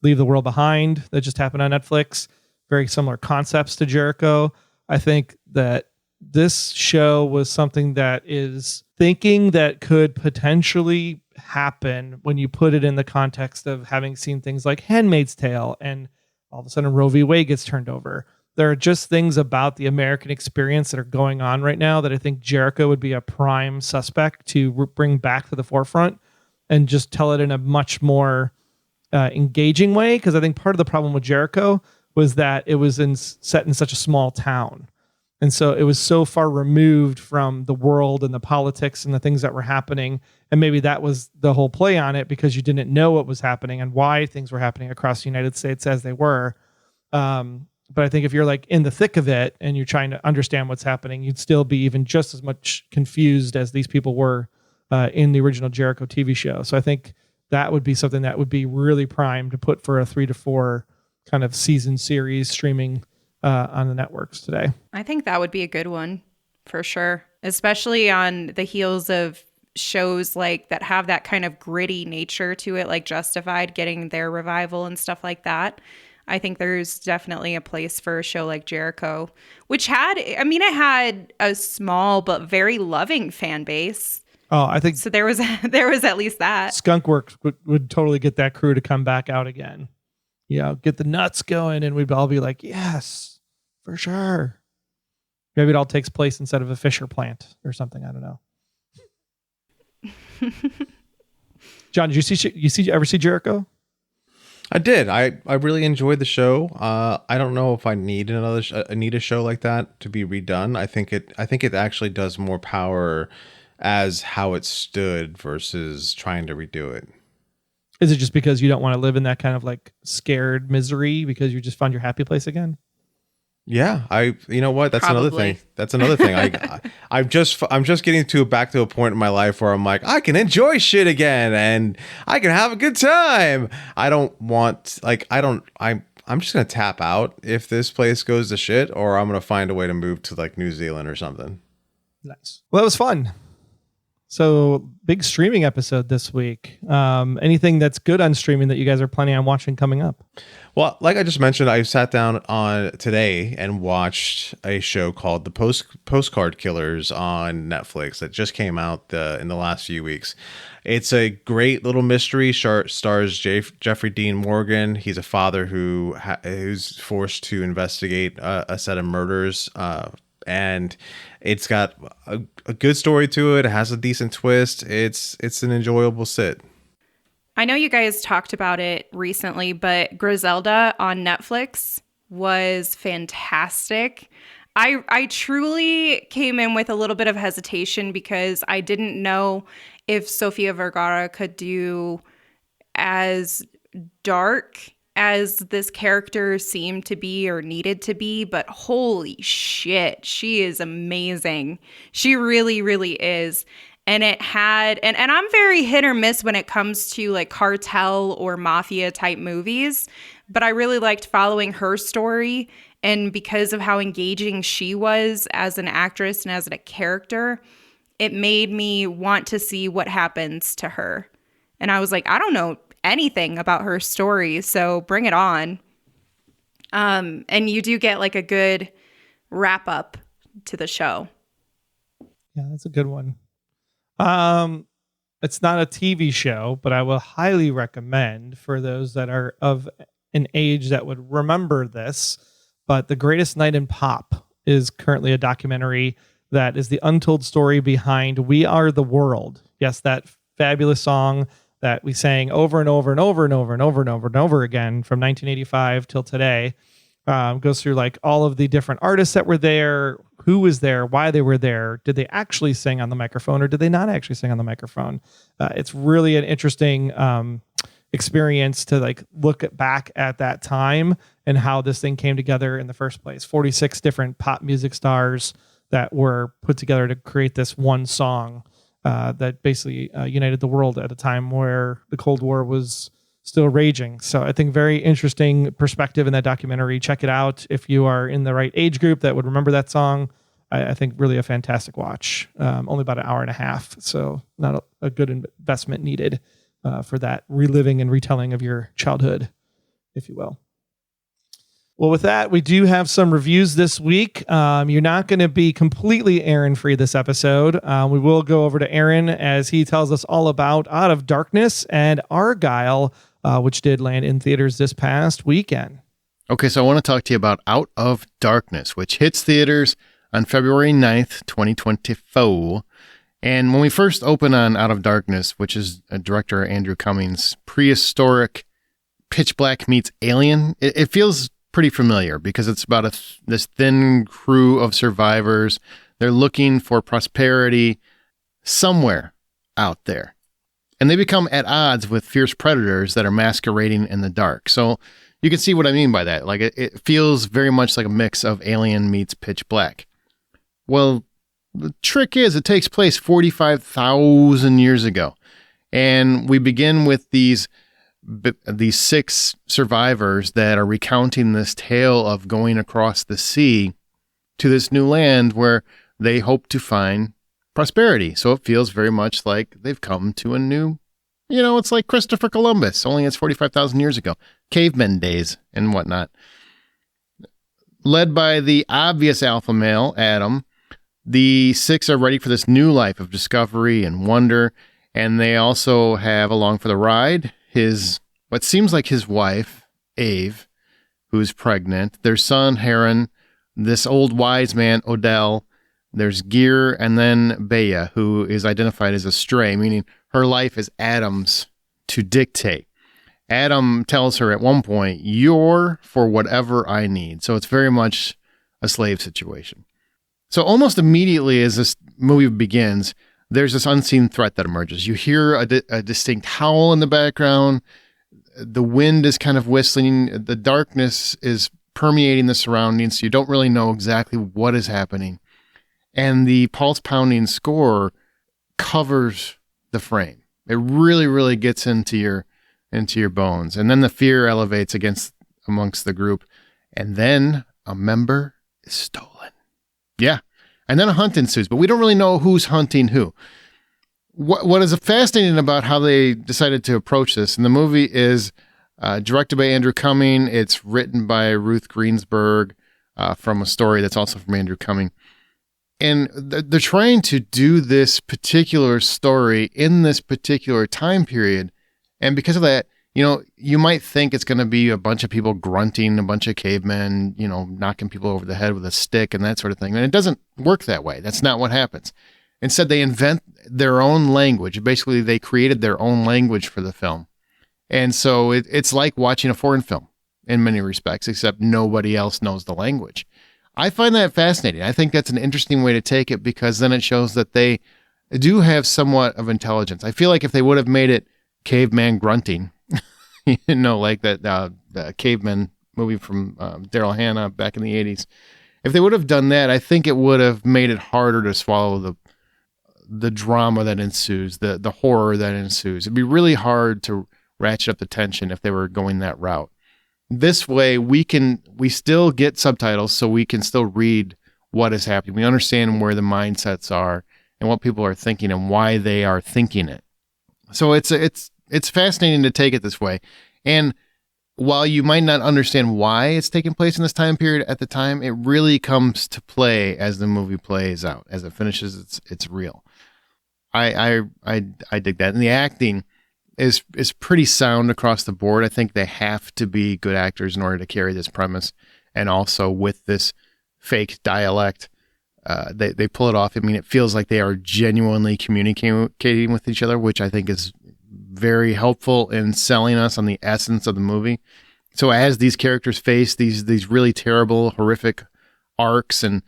Leave the World Behind that just happened on Netflix, very similar concepts to Jericho. I think that this show was something that is thinking that could potentially happen when you put it in the context of having seen things like Handmaid's Tale and all of a sudden Roe v. Wade gets turned over. There are just things about the American experience that are going on right now that I think Jericho would be a prime suspect to bring back to the forefront and just tell it in a much more engaging way. Because I think part of the problem with Jericho was that it was set in such a small town. And so it was so far removed from the world and the politics and the things that were happening. And maybe that was the whole play on it, because you didn't know what was happening and why things were happening across the United States as they were. But I think if you're like in the thick of it and you're trying to understand what's happening, you'd still be even just as much confused as these people were in the original Jericho TV show. So I think that would be something that would be really prime to put for a 3 to 4 kind of season series streaming on the networks today. I think that would be a good one for sure, especially on the heels of shows like that have that kind of gritty nature to it, like Justified getting their revival and stuff like that. I think there's definitely a place for a show like Jericho, which it had a small but very loving fan base. Oh, I think so. There was at least that. Skunkworks would totally get that crew to come back out again. Get the nuts going, and we'd all be like, yes, for sure. Maybe it all takes place instead of a Fisher plant or something. I don't know. John, did you ever see Jericho? I did. I really enjoyed the show. I don't know if I need need a show like that to be redone. I think it actually does more power as how it stood versus trying to redo it. Is it just because you don't want to live in that kind of like scared misery because you just found your happy place again? Yeah, you know what? That's another Probably. thing. That's another thing. I'm just getting back to a point in my life where I'm like, I can enjoy shit again and I can have a good time. I don't want I'm just gonna tap out if this place goes to shit, or I'm gonna find a way to move to like New Zealand or something. Nice. Well, that was fun. So big streaming episode this week. Anything that's good on streaming that you guys are planning on watching coming up? Well, like I just mentioned, I sat down on today and watched a show called The Postcard Killers on Netflix that just came out in the last few weeks. It's a great little mystery. Stars Jeffrey Dean Morgan. He's a father who's forced to investigate a set of murders. And it's got a good story to it. It has a decent twist. It's an enjoyable sit. I know you guys talked about it recently, but Griselda on Netflix was fantastic. I truly came in with a little bit of hesitation because I didn't know if Sofia Vergara could do as dark as this character seemed to be or needed to be, but holy shit, she is amazing. She really, really is. And it had, and I'm very hit or miss when it comes to like cartel or mafia type movies, but I really liked following her story. And because of how engaging she was as an actress and as a character, it made me want to see what happens to her. And I was like, I don't know anything about her story, so bring it on. And you do get like a good wrap up to the show. Yeah, that's a good one. It's not a TV show, but I will highly recommend for those that are of an age that would remember this. But The Greatest Night in Pop is currently a documentary that is the untold story behind We Are the World. Yes, that fabulous song that we sang over and over and over and over and over and over and over again from 1985 till today. Goes through like all of the different artists that were there, who was there, why they were there, did they actually sing on the microphone or did they not actually sing on the microphone? It's really an interesting experience to like look back at that time and how this thing came together in the first place. 46 different pop music stars that were put together to create this one song that basically united the world at a time where the Cold War was still raging. So I think very interesting perspective in that documentary. Check it out if you are in the right age group that would remember that song. I think really a fantastic watch. Only about an hour and a half, so not a good investment needed for that reliving and retelling of your childhood, if you will. Well, with that, we do have some reviews this week. You're not going to be completely Aaron-free this episode. We will go over to Aaron as he tells us all about Out of Darkness and Argylle, which did land in theaters this past weekend. Okay, so I want to talk to you about Out of Darkness, which hits theaters on February 9th, 2024. And when we first open on Out of Darkness, which is director Andrew Cummings' prehistoric pitch black meets Alien, it feels pretty familiar because it's about this thin crew of survivors. They're looking for prosperity somewhere out there. And they become at odds with fierce predators that are masquerading in the dark. So you can see what I mean by that. Like it feels very much like a mix of Alien meets Pitch Black. Well, the trick is it takes place 45,000 years ago. And we begin with these 6 survivors that are recounting this tale of going across the sea to this new land where they hope to find prosperity. So it feels very much like they've come to a new, it's like Christopher Columbus, only it's 45,000 years ago, cavemen days and whatnot. Led by the obvious alpha male, Adam, the 6 are ready for this new life of discovery and wonder. And they also have along for the ride what seems like his wife, Ave, who's pregnant, their son, Heron, this old wise man, Odell, there's Gear, and then Bea, who is identified as a stray, meaning her life is Adam's to dictate. Adam tells her at one point, "You're for whatever I need." So it's very much a slave situation. So almost immediately as this movie begins, there's this unseen threat that emerges. You hear a distinct howl in the background. The wind is kind of whistling. The darkness is permeating the surroundings, so you don't really know exactly what is happening. And the pulse pounding score covers the frame. It really, really gets into your bones. And then the fear elevates amongst the group. And then a member is stolen. Yeah. And then a hunt ensues, but we don't really know who's hunting who. What is fascinating about how they decided to approach this, and the movie is directed by Andrew Cumming. It's written by Ruth Greensberg from a story that's also from Andrew Cumming. And they're trying to do this particular story in this particular time period. And because of that, you might think it's going to be a bunch of people grunting, a bunch of cavemen, knocking people over the head with a stick and that sort of thing. And it doesn't work that way. That's not what happens. Instead, they invent their own language. Basically, they created their own language for the film. And so it's like watching a foreign film in many respects, except nobody else knows the language. I find that fascinating. I think that's an interesting way to take it, because then it shows that they do have somewhat of intelligence. I feel like if they would have made it caveman grunting, like that caveman movie from Daryl Hannah back in the 80s, if they would have done that, I think it would have made it harder to swallow the drama that ensues, the horror that ensues. It'd be really hard to ratchet up the tension if they were going that route. This way, we still get subtitles, so we can still read what is happening. We understand where the mindsets are and what people are thinking and why they are thinking it. So it's fascinating to take it this way. And while you might not understand why it's taking place in this time period at the time, it really comes to play as the movie plays out, as it finishes its reel. I dig that. And the acting is pretty sound across the board. I think they have to be good actors in order to carry this premise. And also with this fake dialect, they pull it off. I mean, it feels like they are genuinely communicating with each other, which I think is very helpful in selling us on the essence of the movie. So as these characters face these really terrible, horrific arcs and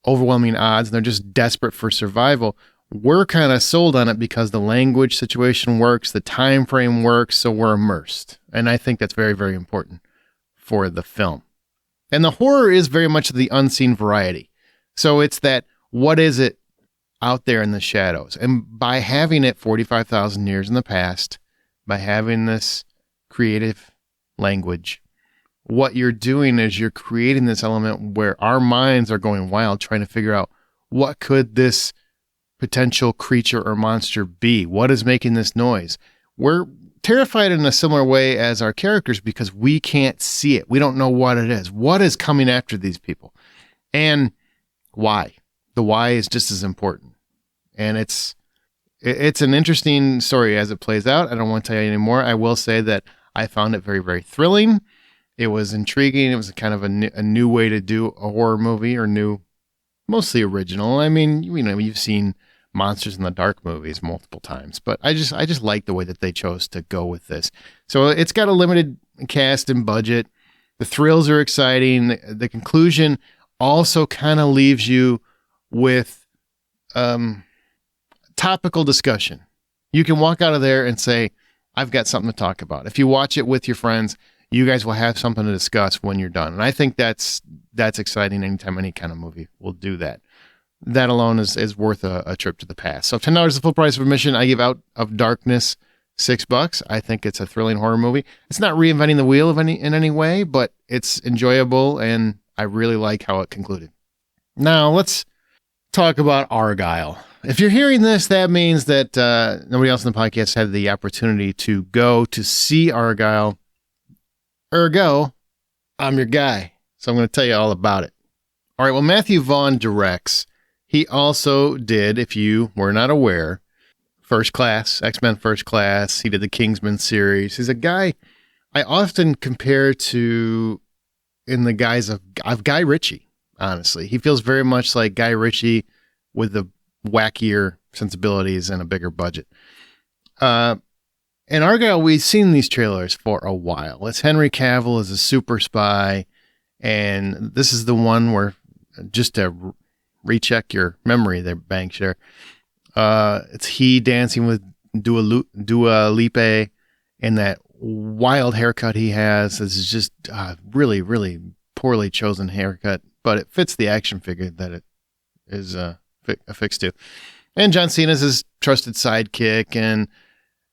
overwhelming odds, and they're just desperate for survival, we're kind of sold on it because the language situation works, the time frame works, so we're immersed. And I think that's very, very important for the film. And the horror is very much the unseen variety. So it's that, what is it out there in the shadows? And by having it 45,000 years in the past, by having this creative language, what you're doing is you're creating this element where our minds are going wild, trying to figure out, what could this potential creature or monster be? What is making this noise? We're terrified in a similar way as our characters because we can't see it. We don't know what it is. What is coming after these people? And why? The why is just as important. And it's an interesting story as it plays out. I don't want to tell you anymore. I will say that I found it very, very thrilling. It was intriguing. It was kind of a new way to do a horror movie, or new, mostly original. I mean, you've seen Monsters in the Dark movies multiple times, but I just like the way that they chose to go with this. So it's got a limited cast and budget. The thrills are exciting. The conclusion also kind of leaves you with topical discussion. You can walk out of there and say, I've got something to talk about. If you watch it with your friends, you guys will have something to discuss when you're done. And I think that's exciting anytime any kind of movie will do that. That alone is worth a trip to the past. So $10 is the full price of admission. I give Out of Darkness $6. I think it's a thrilling horror movie. It's not reinventing the wheel in any way, but it's enjoyable, and I really like how it concluded. Now let's talk about Argylle. If you're hearing this, that means that nobody else in the podcast had the opportunity to go to see Argylle. Ergo, I'm your guy, so I'm going to tell you all about it. All right, well, Matthew Vaughn directs. He also did, if you were not aware, First Class, X-Men First Class. He did the Kingsman series. He's a guy I often compare to in the guise of Guy Ritchie, honestly. He feels very much like Guy Ritchie with the wackier sensibilities and a bigger budget. And Argylle, we've seen these trailers for a while. It's Henry Cavill as a super spy, and this is the one where, just to recheck your memory there, Bankshare, it's he dancing with Dua Lipa, and that wild haircut he has is just really, really poorly chosen haircut, but it fits the action figure that it is affixed to. And John Cena's his trusted sidekick, and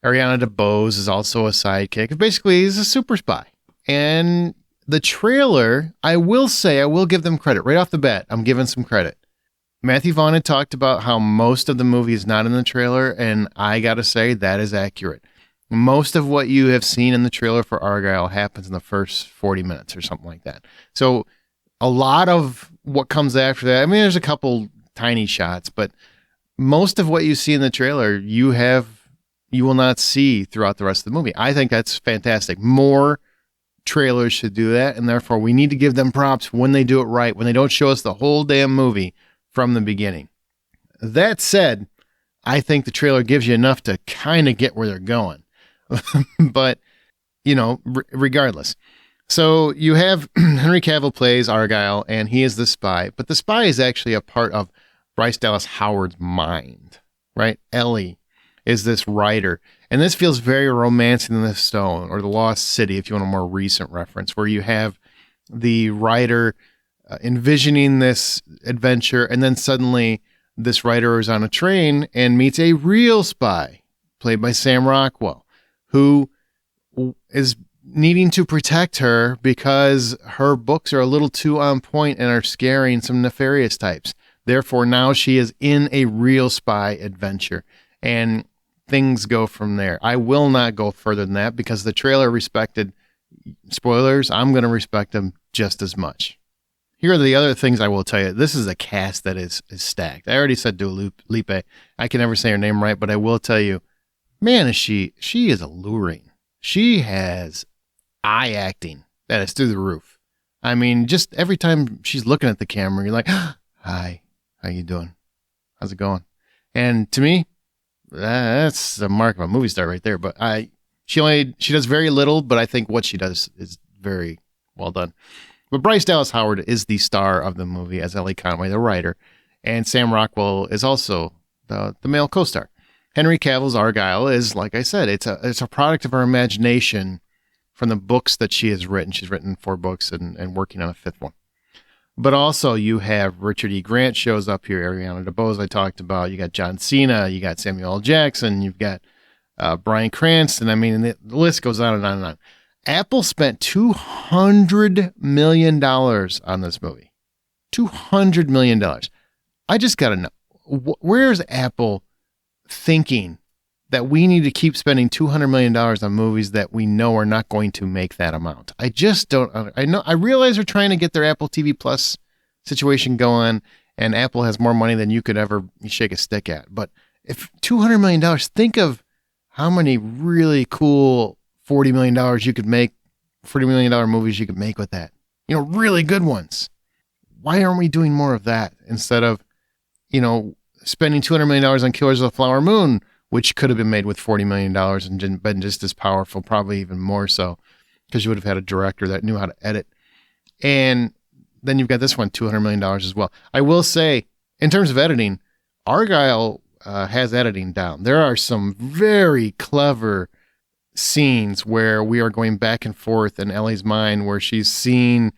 Ariana DeBose is also a sidekick. Basically, he's a super spy. And the trailer, I will give them credit. Right off the bat, I'm giving some credit. Matthew Vaughn had talked about how most of the movie is not in the trailer, and I gotta say, that is accurate. Most of what you have seen in the trailer for Argylle happens in the first 40 minutes or something like that. So a lot of what comes after that, I mean, there's a couple tiny shots, but most of what you see in the trailer, you will not see throughout the rest of the movie. I think that's fantastic. More trailers should do that, and therefore we need to give them props when they do it right, when they don't show us the whole damn movie from the beginning. That said, I think the trailer gives you enough to kind of get where they're going. But, regardless. So you have Henry Cavill plays Argylle, and he is the spy, but the spy is actually a part of Bryce Dallas Howard's mind, right? Ellie is this writer, and this feels very Romancing in the Stone or The Lost City, if you want a more recent reference, where you have the writer envisioning this adventure, and then suddenly this writer is on a train and meets a real spy, played by Sam Rockwell, who is needing to protect her because her books are a little too on point and are scaring some nefarious types. Therefore, now she is in a real spy adventure, and things go from there. I will not go further than that because the trailer respected spoilers. I'm going to respect them just as much. Here are the other things I will tell you. This is a cast that is stacked. I already said Dua Lipa. I can never say her name right, but I will tell you, man, she is alluring. She has eye acting that is through the roof. I mean, just every time she's looking at the camera, you're like, hi, how you doing? How's it going? And to me, that's the mark of a movie star right there. But she does very little, but I think what she does is very well done. But Bryce Dallas Howard is the star of the movie as Ellie Conway, the writer, and Sam Rockwell is also the male co-star. Henry Cavill's Argylle is, like I said, it's a product of her imagination from the books that she has written. She's written 4 books and working on a 5th one. But also you have Richard E. Grant shows up here, Ariana DeBose I talked about. You got John Cena, you got Samuel L. Jackson, you've got Bryan Cranston. I mean, the list goes on and on and on. Apple spent $200 million on this movie. $200 million. I just got to know, where's Apple thinking that we need to keep spending $200 million on movies that we know are not going to make that amount? I just don't. I realize they're trying to get their Apple TV Plus situation going, and Apple has more money than you could ever shake a stick at. But if $200 million, think of how many really cool $40 million you could make, $40 million movies you could make with that. Really good ones. Why aren't we doing more of that instead of, spending $200 million on Killers of the Flower Moon, which could have been made with $40 million and been just as powerful, probably even more so, because you would have had a director that knew how to edit. And then you've got this one, $200 million as well. I will say, in terms of editing, Argylle has editing down. There are some very clever scenes where we are going back and forth in Ellie's mind, where she's seeing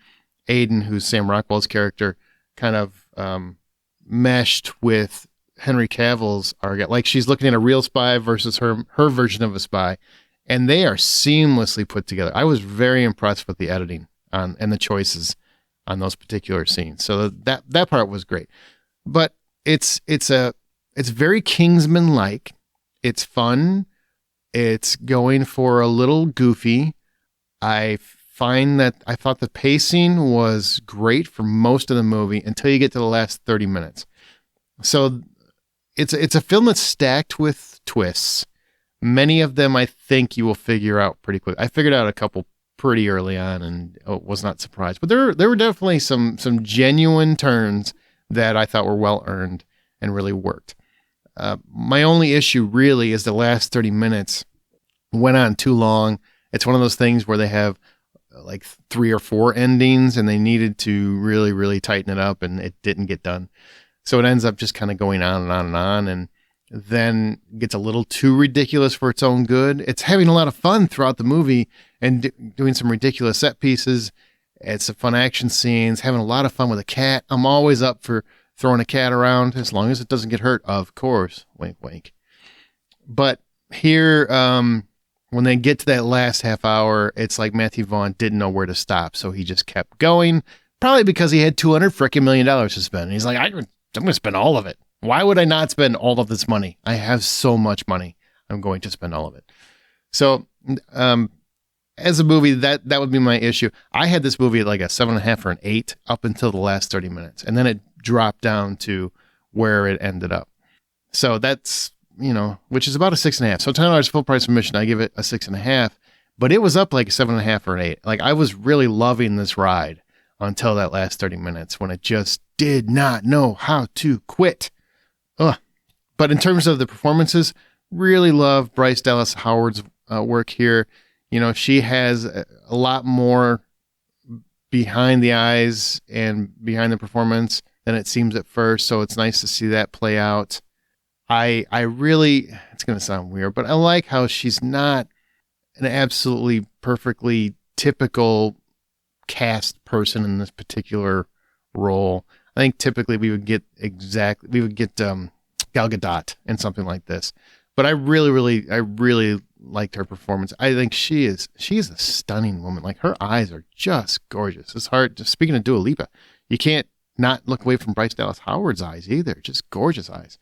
Aiden, who's Sam Rockwell's character, kind of meshed with Henry Cavill's Argylle. Like she's looking at a real spy versus her version of a spy, and they are seamlessly put together. I was very impressed with the editing and the choices on those particular scenes. So that part was great. But it's very Kingsman-like. It's fun. It's going for a little goofy. I find that I thought the pacing was great for most of the movie until you get to the last 30 minutes. So it's a film that's stacked with twists. Many of them I think you will figure out pretty quick. I figured out a couple pretty early on and was not surprised. But there were definitely some genuine turns that I thought were well earned and really worked. My only issue really is the last 30 minutes went on too long. It's one of those things where they have like 3 or 4 endings and they needed to really, really tighten it up and it didn't get done. So it ends up just kind of going on and on and on, and then gets a little too ridiculous for its own good. It's having a lot of fun throughout the movie and doing some ridiculous set pieces It's a fun action scenes, having a lot of fun with a cat. I'm always up for throwing a cat around as long as it doesn't get hurt, of course. Wink, wink. But here, when they get to that last half hour, it's like Matthew Vaughn didn't know where to stop, so he just kept going. Probably because he had $200 million to spend. And he's like, I'm going to spend all of it. Why would I not spend all of this money? I have so much money. I'm going to spend all of it. So, as a movie, that would be my issue. I had this movie at like a 7.5 or an 8 up until the last 30 minutes. And then it dropped down to where it ended up. So that's, which is about a 6.5. So $10 full price admission, I give it a 6.5. But it was up like a 7.5 or an 8. Like I was really loving this ride until that last 30 minutes when it just did not know how to quit. Ugh. But in terms of the performances, really love Bryce Dallas Howard's work here. She has a lot more behind the eyes and behind the performance than it seems at first. So it's nice to see that play out. I really, it's going to sound weird, but I like how she's not an absolutely perfectly typical cast person in this particular role. I think typically we would get Gal Gadot in something like this. But I really liked her performance. I think she is a stunning woman. Like her eyes are just gorgeous. It's hard. Just speaking of Dua Lipa, you can't not look away from Bryce Dallas Howard's eyes either. Just gorgeous eyes.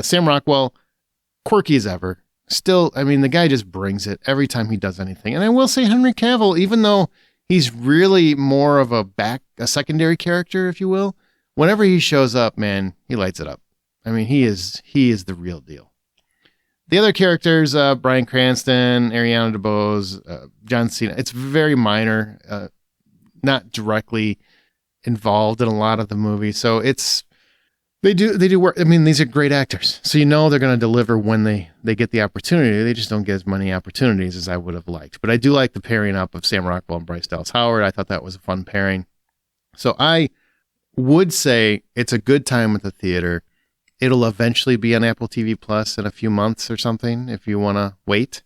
Sam Rockwell, quirky as ever. Still, the guy just brings it every time he does anything. And I will say Henry Cavill, even though he's really more of a secondary character, if you will, whenever he shows up, man, he lights it up. He is the real deal. The other characters, Bryan Cranston, Ariana DeBose, John Cena, it's very minor, not directly involved in a lot of the movie. So they do work. These are great actors. So they're going to deliver when they get the opportunity. They just don't get as many opportunities as I would have liked. But I do like the pairing up of Sam Rockwell and Bryce Dallas Howard. I thought that was a fun pairing. So I would say it's a good time at the theater. It'll eventually be on Apple TV Plus in a few months or something if you want to wait.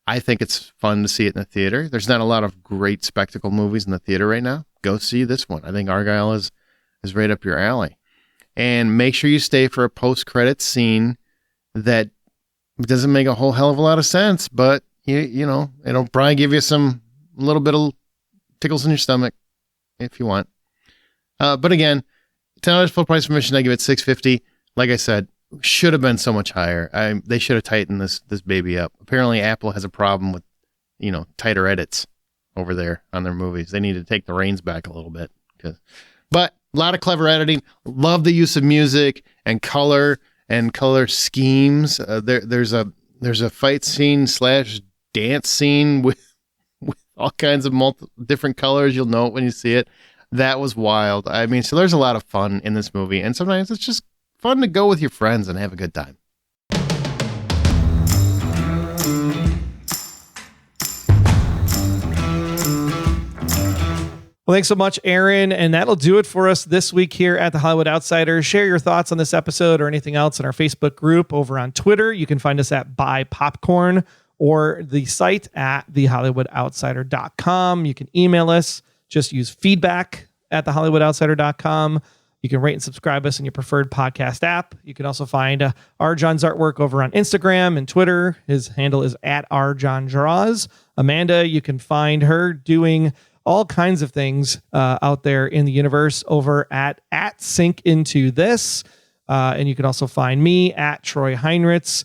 I think it's fun to see it in the theater. There's not a lot of great spectacle movies in the theater right now. Go see this one. I think Argylle is right up your alley. And make sure you stay for a post-credits scene that doesn't make a whole hell of a lot of sense, but it'll probably give you a little bit of tickles in your stomach if you want. But again, $10 full price admission, I give it $6.50. Like I said, should have been so much higher. They should have tightened this baby up. Apparently, Apple has a problem with, tighter edits over there on their movies. They need to take the reins back a little bit. But a lot of clever editing. Love the use of music and color schemes. There's a fight scene / dance scene with all kinds of different colors. You'll know it when you see it. That was wild. So there's a lot of fun in this movie, and sometimes it's just fun to go with your friends and have a good time. Well, thanks so much, Aaron. And that'll do it for us this week here at The Hollywood Outsider. Share your thoughts on this episode or anything else in our Facebook group over on Twitter. You can find us at Buy Popcorn or the site at thehollywoodoutsider.com. You can email us. Just use feedback at thehollywoodoutsider.com. You can rate and subscribe us in your preferred podcast app. You can also find Arjohn's artwork over on Instagram and Twitter. His handle is at @ArjohnDraws. Amanda, you can find her doing all kinds of things out there in the universe over at Sync Into This. And you can also find me at Troy Heinrichs.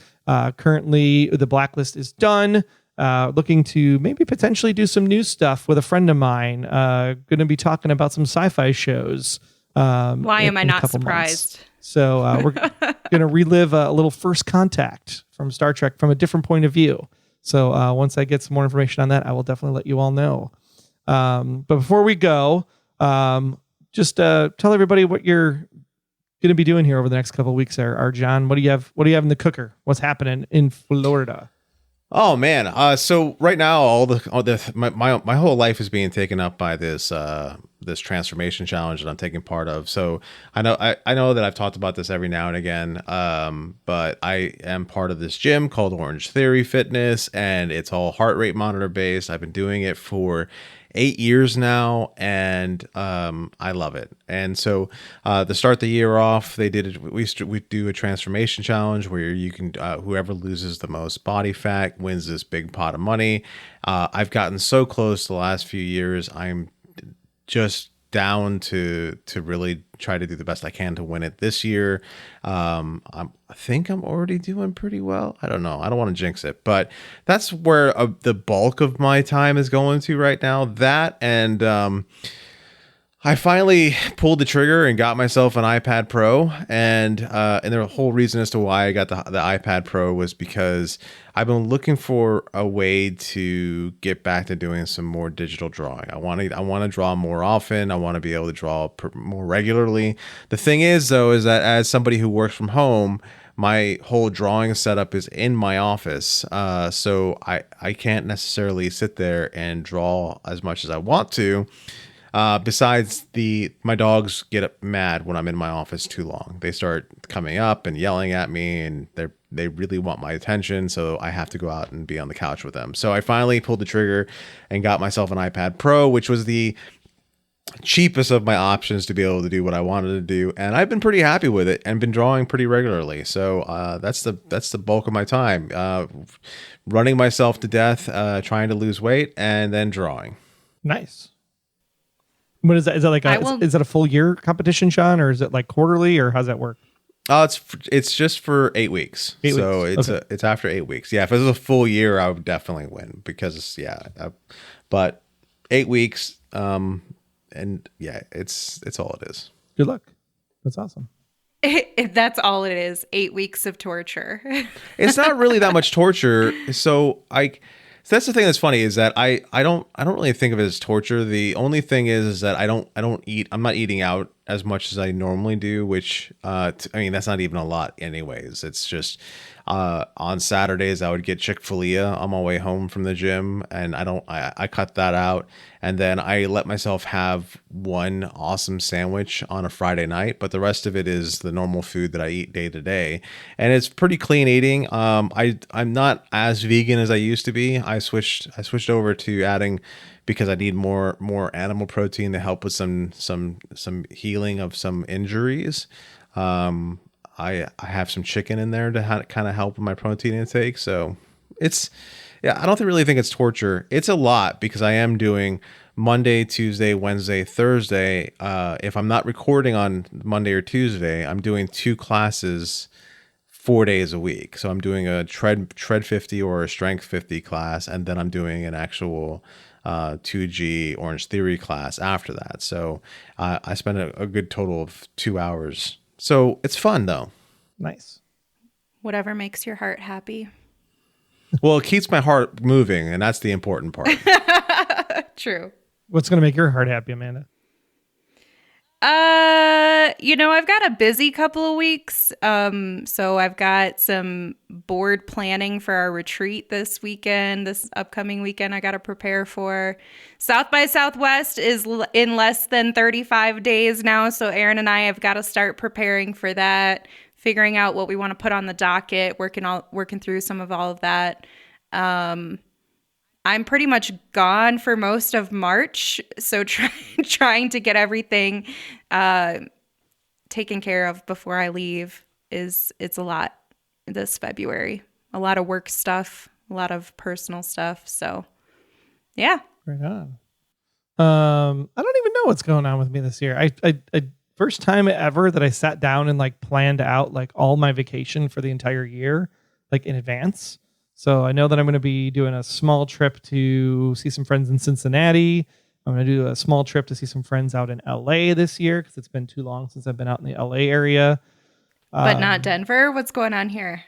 Currently, the blacklist is done. Looking to maybe potentially do some new stuff with a friend of mine. Going to be talking about some sci-fi shows. Why am I not surprised? Months. So we're going to relive a little First Contact from Star Trek from a different point of view. So once I get some more information on that, I will definitely let you all know. But before we go, just tell everybody what you're going to be doing here over the next couple of weeks there. John, what do you have in the cooker? What's happening in Florida? Oh man. So right now my whole life is being taken up by this this transformation challenge that I'm taking part of. So I know that I've talked about this every now and again, but I am part of this gym called Orange Theory Fitness, and it's all heart rate monitor based. I've been doing it for 8 years now, and I love it. And so to start the year off, we do a transformation challenge where you can whoever loses the most body fat wins this big pot of money. I've gotten so close the last few years. I'm just down to really try to do the best I can to win it this year. I think I'm already doing pretty well. I don't know. I don't want to jinx it, but that's where the bulk of my time is going to right now. That and I finally pulled the trigger and got myself an iPad Pro, and the whole reason as to why I got the iPad Pro was because I've been looking for a way to get back to doing some more digital drawing. I want to draw more often. I want to be able to draw more regularly. The thing is, though, is that as somebody who works from home, my whole drawing setup is in my office, so I can't necessarily sit there and draw as much as I want to. Besides my dogs get mad when I'm in my office too long. They start coming up and yelling at me, and they really want my attention. So I have to go out and be on the couch with them. So I finally pulled the trigger and got myself an iPad Pro, which was the cheapest of my options to be able to do what I wanted to do. And I've been pretty happy with it and been drawing pretty regularly. So that's the bulk of my time, running myself to death, trying to lose weight, and then drawing. Nice. What is that? Is that like is that a full year competition, Sean, or is it like quarterly, or how's that work? It's just for 8 weeks. So it's after 8 weeks. Yeah, if it was a full year, I would definitely win because but 8 weeks, and yeah, it's all it is. Good luck. That's awesome. That's all it is. 8 weeks of torture. It's not really that much torture. So that's the thing that's funny is that I don't really think of it as torture. The only thing is that I'm not eating out as much as I normally do, which that's not even a lot anyways. It's just on Saturdays I would get Chick-fil-A on my way home from the gym, and I cut that out, and then I let myself have one awesome sandwich on a Friday night, but the rest of it is the normal food that I eat day to day, and it's pretty clean eating. I'm not as vegan as I used to be. I switched over to adding, because I need more animal protein to help with some healing of some injuries. I have some chicken in there to kind of help with my protein intake. So I don't really think it's torture. It's a lot because I am doing Monday, Tuesday, Wednesday, Thursday. If I'm not recording on Monday or Tuesday, I'm doing 2 classes 4 days a week. So I'm doing a tread 50 or a strength 50 class, and then I'm doing an actual 2G Orange Theory class after that. So I spend a good total of 2 hours. So it's fun though. Nice. Whatever makes your heart happy. Well, it keeps my heart moving, and that's the important part. True. What's going to make your heart happy, Amanda? I've got a busy couple of weeks. So I've got some board planning for our retreat this upcoming weekend I got to prepare for. South by Southwest is in less than 35 days now. So Aaron and I have got to start preparing for that, figuring out what we want to put on the docket, working through some of all of that. I'm pretty much gone for most of March, so trying to get everything taken care of before I leave it's a lot this February. A lot of work stuff, a lot of personal stuff. So, yeah. Right on. I don't even know what's going on with me this year. I first time ever that I sat down and like planned out like all my vacation for the entire year, like in advance. So I know that I'm going to be doing a small trip to see some friends in Cincinnati. I'm going to do a small trip to see some friends out in LA this year because it's been too long since I've been out in the LA area. But not Denver? What's going on here?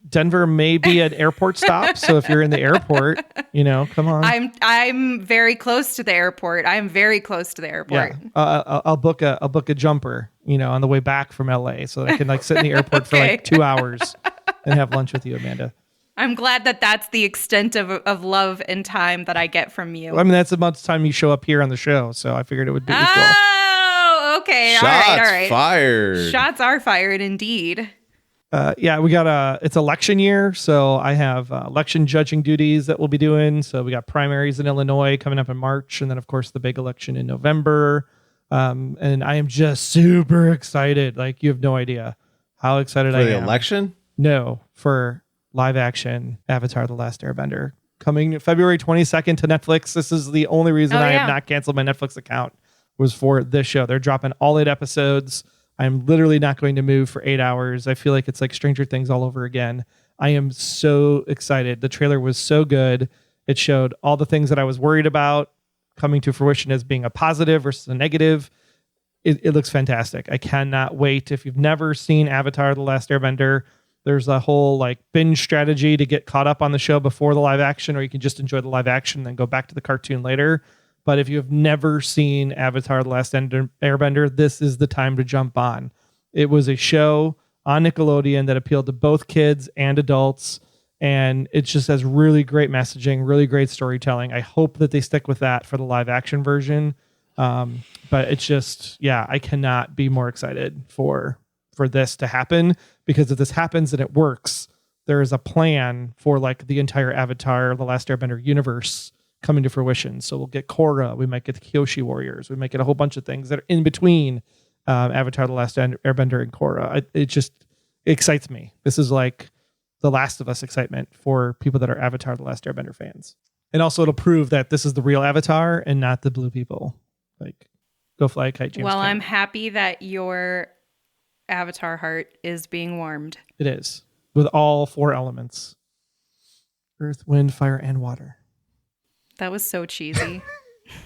Denver may be an airport stop. So if you're in the airport, come on. I'm very close to the airport. I'm very close to the airport. Yeah. I'll book a jumper, on the way back from LA so that I can like sit in the airport for like 2 hours and have lunch with you, Amanda. I'm glad that that's the extent of love and time that I get from you. I mean, that's the amount of time you show up here on the show, so I figured it would be equal. Oh, okay. Shots all right. fired. Shots are fired indeed. Yeah, we got it's election year, so I have election judging duties that we'll be doing. So we got primaries in Illinois coming up in March, and then of course the big election in November. And I am just super excited. Like, you have no idea how excited For I the am. election? No, for live action Avatar: The Last Airbender coming February 22nd to Netflix. This is the only reason I have not canceled my Netflix account, was for this show. They're dropping all 8 episodes. I'm literally not going to move for 8 hours. I feel like it's like Stranger Things all over again. I am so excited. The trailer was so good. It showed all the things that I was worried about coming to fruition as being a positive versus a negative. It looks fantastic. I cannot wait. If you've never seen Avatar: The Last Airbender, there's a whole like binge strategy to get caught up on the show before the live action, or you can just enjoy the live action and then go back to the cartoon later. But if you have never seen Avatar: The Last Airbender, this is the time to jump on. It was a show on Nickelodeon that appealed to both kids and adults, and it just has really great messaging, really great storytelling. I hope that they stick with that for the live action version. But it's just, yeah, I cannot be more excited for this to happen, because if this happens and it works, there is a plan for like the entire Avatar: The Last Airbender universe coming to fruition. So we'll get Korra, we might get the Kyoshi Warriors, we might get a whole bunch of things that are in between Avatar: The Last Airbender and Korra. It just excites me. This is like the Last of Us excitement for people that are Avatar: The Last Airbender fans. And also it'll prove that this is the real Avatar and not the blue people. Like, go fly a kite, James Well, Cameron. I'm happy that your Avatar heart is being warmed. It is, with all 4 elements: earth, wind, fire, and water. That was so cheesy.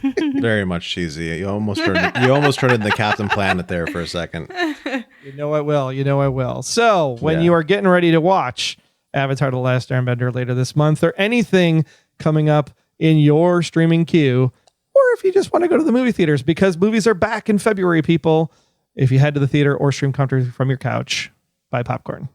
Very much cheesy. You almost turned into Captain Planet there for a second. You know I will. So when you are getting ready to watch Avatar: The Last Airbender later this month, or anything coming up in your streaming queue, or if you just want to go to the movie theaters, because movies are back in February, people. If you head to the theater or stream comfortably from your couch, buy popcorn.